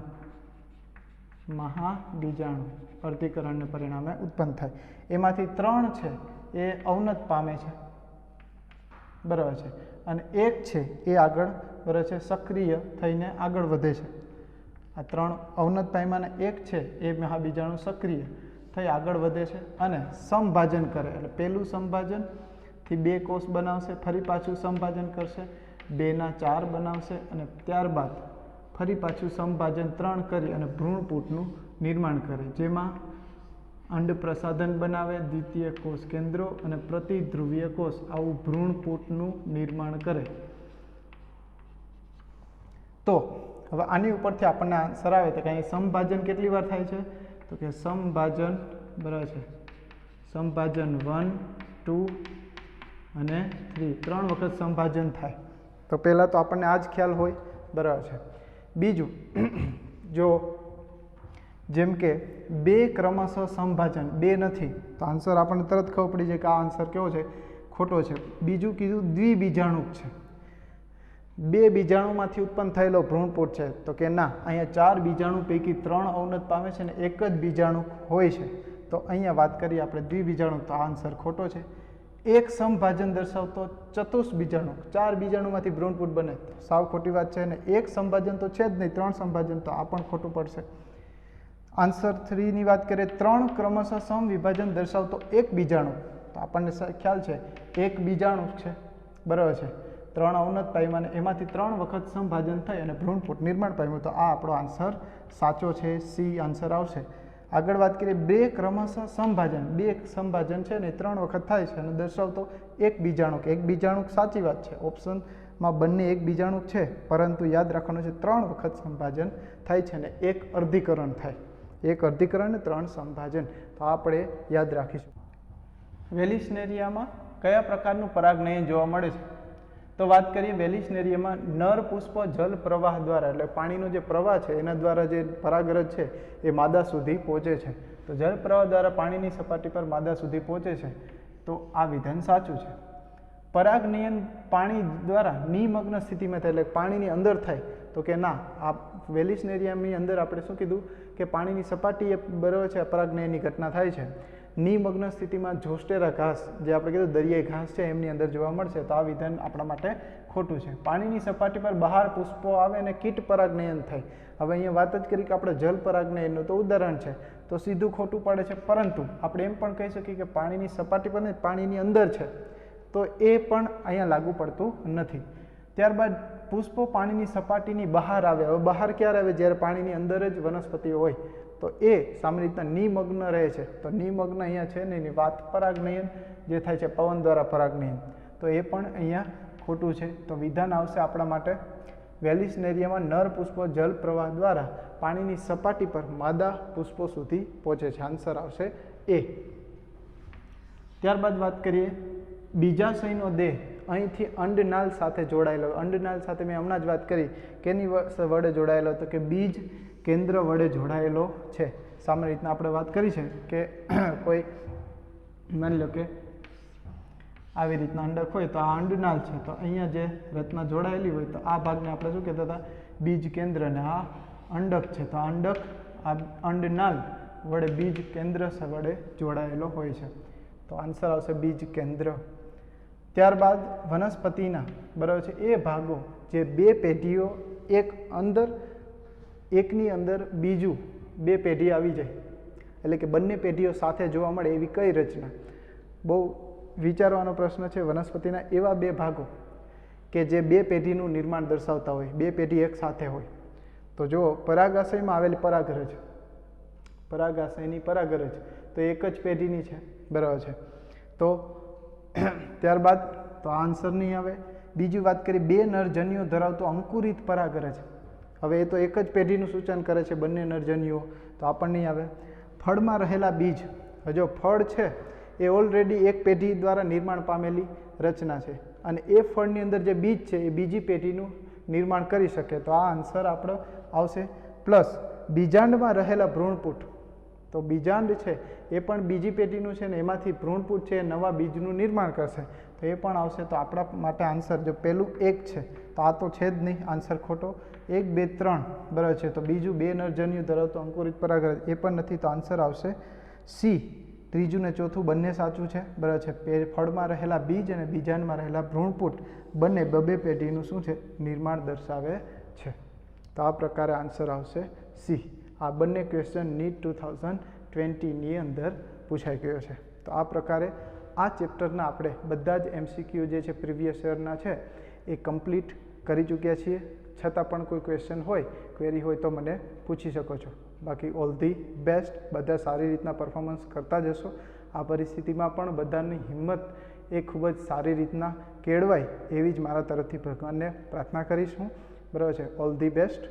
અર્ધીકરણને પરિણામે ઉત્પન્ન થાય. એમાંથી 3 છે એ અવનત પામે છે બરાબર છે, અને 1 છે એ આગળ બરાબર છે સક્રિય થઈને આગળ વધે છે. આ 3 અવનત પામ્યાના 1 છે એ મહાબીજાણુ સક્રિય થઈ આગળ વધે છે અને સમભાજન કરે. એટલે પહેલું સમભાજનથી 2 કોષ બનાવશે, ફરી પાછું સમભાજન કરશે, 2 ના 4 બનાવશે અને ત્યારબાદ ફરી પાછું સમભાજન 3 કરી અને ભ્રૂણપૂટનું નિર્માણ કરે, જેમાં અંડ પ્રસાધન બનાવે, દ્વિતીય કોષ કેન્દ્રો અને પ્રતિધ્રુવીય કોષ આવું ભ્રૂણપૂટનું નિર્માણ કરે. તો હવે આની ઉપરથી આપણને આન્સર આવે તો કે અહીં સમભાજન કેટલી વાર થાય છે તો કે સમભાજન બરાબર છે સમભાજન 1 2 અને 3 3 વખત સમભાજન થાય તો પહેલાં તો આપણને આ જ ખ્યાલ હોય બરાબર છે બીજું જો જેમ કે બે ક્રમશઃ સમભાજન બે નથી તો આન્સર આપણને તરત ખબર પડી જાય કે આ આન્સર કેવો છે ખોટો છે બીજું કીધું દ્વિબીજાણુક છે બે બીજાણુમાંથી ઉત્પન્ન થયેલો ભ્રૂણપોટ છે તો કે ના અહીંયા 4 બીજાણુ પૈકી 3 અવનત પામે છે અને એક જ બીજાણુ હોય છે તો અહીંયા વાત કરીએ આપણે દ્વિબીજાણુક તો આ આન્સર ખોટો છે એક સમભાજન દર્શાવતો ચતુષ બીજાણુ 4 બીજાણુમાંથી ભ્રૂણપોટ બને સાવ ખોટી વાત છે અને એક સમભાજન તો છે જ નહીં 3 સમભાજન તો આ પણ ખોટું પડશે આન્સર 3 ની વાત કરીએ 3 ક્રમશઃ સમવિભાજન દર્શાવતો એક બીજાણુ તો આપણને ખ્યાલ છે એક બીજાણુ છે બરાબર છે 3 અવનત પામ્યા અને એમાંથી 3 વખત સમભાજન થઈ અને ભ્રૂણપોટ નિર્માણ પામ્યું તો આ આપણો આન્સર સાચો છે સી આન્સર આવશે આગળ વાત કરીએ બે ક્રમશઃ સમભાજન બે સમભાજન છે ને 3 વખત થાય છે અને દર્શાવતો એક બીજાણુક એક બીજાણુક સાચી વાત છે ઓપ્શનમાં બંને એક બીજાણુક છે પરંતુ યાદ રાખવાનું છે 3 વખત સમભાજન થાય છે ને એક અર્ધીકરણ થાય એક અર્ધીકરણ ને 3 સમભાજન તો આપણે યાદ રાખીશું વેલિસ્નેરિયામાં કયા પ્રકારનું પરાગનયન જોવા મળે છે તો વાત કરીએ વેલિસ્નેરિયામાં નર પુષ્પ જલ પ્રવાહ દ્વારા એટલે પાણીનો જે પ્રવાહ છે એના દ્વારા જે પરાગરજ છે એ માદા સુધી પહોંચે છે તો જલ પ્રવાહ દ્વારા પાણીની સપાટી પર માદા સુધી પહોંચે છે તો આ વિધાન સાચું છે પરાગનયન પાણી દ્વારા નિમગ્ન સ્થિતિમાં થાય એટલે પાણીની અંદર થાય તો કે ના આ વેલિસ્નેરિયાની અંદર આપણે શું કીધું કે પાણીની સપાટીએ બરાબર છે પરાગનયનની ઘટના થાય છે નિમગ્ન સ્થિતિમાં જોસ્ટેરા ઘાસ જે આપણે કીધું દરિયાઈ ઘાસ છે એમની અંદર જોવા મળશે તો આ વિધાન આપણા માટે ખોટું છે પાણીની સપાટી પર બહાર પુષ્પો આવે અને કીટ પરાગનયન થાય હવે અહીંયા વાત જ કરી કે આપણે જલ પરાગનયનનું તો ઉદાહરણ છે તો સીધું ખોટું પડે છે પરંતુ આપણે એમ પણ કહી શકીએ કે પાણીની સપાટી પર ને પાણીની અંદર છે તો એ પણ અહીંયા લાગુ પડતું નથી ત્યારબાદ પુષ્પો પાણીની સપાટીની બહાર આવે હવે બહાર ક્યારે આવે જ્યારે પાણીની અંદર જ વનસ્પતિ હોય તો એ સામાન્ય રીતના નિમગ્ન રહે છે તો નિમગ્ન અહીંયા છે ને એની વાત પરાગનયન જે થાય છે પવન દ્વારા પરાગનયન તો એ પણ અહીંયા ખોટું છે તો વિધાન આવશે આપણા માટે વેલિસ્નેરિયામાં નર પુષ્પો જલ પ્રવાહ દ્વારા પાણીની સપાટી પર માદા પુષ્પો સુધી પહોંચે છે આન્સર આવશે એ ત્યારબાદ વાત કરીએ બીજાશયનો દેહ અહીંથી અંડનાલ સાથે જોડાયેલો અંડનાલ સાથે મેં હમણાં જ વાત કરી કેની વડે જોડાયેલો તો કે બીજ કેન્દ્ર વડે જોડાયેલો છે સામાન્ય રીતના આપણે વાત કરી છે કે કોઈ માની લો કે આવી રીતના અંડક હોય તો આ અંડનાલ છે તો અહીંયા જે રચના જોડાયેલી હોય તો આ ભાગને આપણે શું કહેતા હતા બીજ કેન્દ્ર અને આ અંડક છે તો આ અંડક આ અંડનાલ વડે બીજ કેન્દ્ર વડે જોડાયેલો હોય છે તો આન્સર આવશે બીજ કેન્દ્ર ત્યારબાદ વનસ્પતિના બરાબર છે એ ભાગો જે બે પેઢીઓ એકની અંદર બીજું બે પેઢી આવી જાય એટલે કે બંને પેઢીઓ સાથે જોવા મળે એવી કઈ રચના બહુ વિચારવાનો પ્રશ્ન છે વનસ્પતિના એવા બે ભાગો કે જે બે પેઢીનું નિર્માણ દર્શાવતા હોય બે પેઢી એક સાથે હોય તો જો પરાગાશયમાં આવેલી પરાગરજ પરાગાશયની પરાગરજ તો એક જ પેઢીની છે બરાબર છે તો ત્યારબાદ તો આન્સર નહીં આવે બીજી વાત કરીએ બે નરજન્યુઓ ધરાવતો અંકુરિત પરાગરજ હવે એ તો એક જ પેઢીનું સૂચન કરે છે બંને નરજન્યુઓ તો આપણને નહીં આવે ફળમાં રહેલા બીજ જો ફળ છે એ ઓલરેડી એક પેઢી દ્વારા નિર્માણ પામેલી રચના છે અને એ ફળની અંદર જે બીજ છે એ બીજી પેઢીનું નિર્માણ કરી શકે તો આ આન્સર આપણો આવશે પ્લસ બીજાંડમાં રહેલા ભ્રૂણપુટ તો બીજાંડ છે એ પણ બીજી પેઢીનું છે ને એમાંથી ભ્રૂણપુટ છે એ નવા બીજનું નિર્માણ કરશે તો એ પણ આવશે તો આપણા માટે આન્સર જો પહેલું એક છે તો આ તો છે જ નહીં આન્સર ખોટો 1 2 3 બરાબર છે તો બીજું બે નરજન્યુ ધરાવતો અંકુરિત પરાગરજ એ પણ નથી તો આન્સર આવશે સી ત્રીજું ને ચોથું બંને સાચું છે બરાબર છે ફળમાં રહેલા બીજ અને બીજાંડમાં રહેલા ભ્રૂણપુટ બંને બે પેઢીનું શું છે નિર્માણ દર્શાવે છે તો આ પ્રકારે આન્સર આવશે સી આ બંને ક્વેશ્ચન નીટ 2020ની અંદર પૂછાઈ ગયો છે તો આ પ્રકારે આ ચેપ્ટરના આપણે બધા જ એમસીક્યુ જે છે પ્રીવિયસ યરના છે એ કમ્પ્લીટ કરી ચૂક્યા છીએ છતાં પણ કોઈ ક્વેશ્ચન હોય ક્વેરી હોય તો મને પૂછી શકો છો બાકી ઓલ ધી બેસ્ટ બધા સારી રીતના પરફોર્મન્સ કરતા જશો આ પરિસ્થિતિમાં પણ બધાની હિંમત એ ખૂબ જ સારી રીતના કેળવાય એવી જ મારા તરફથી ભગવાનને પ્રાર્થના કરીશ હું બરાબર છે. All the best.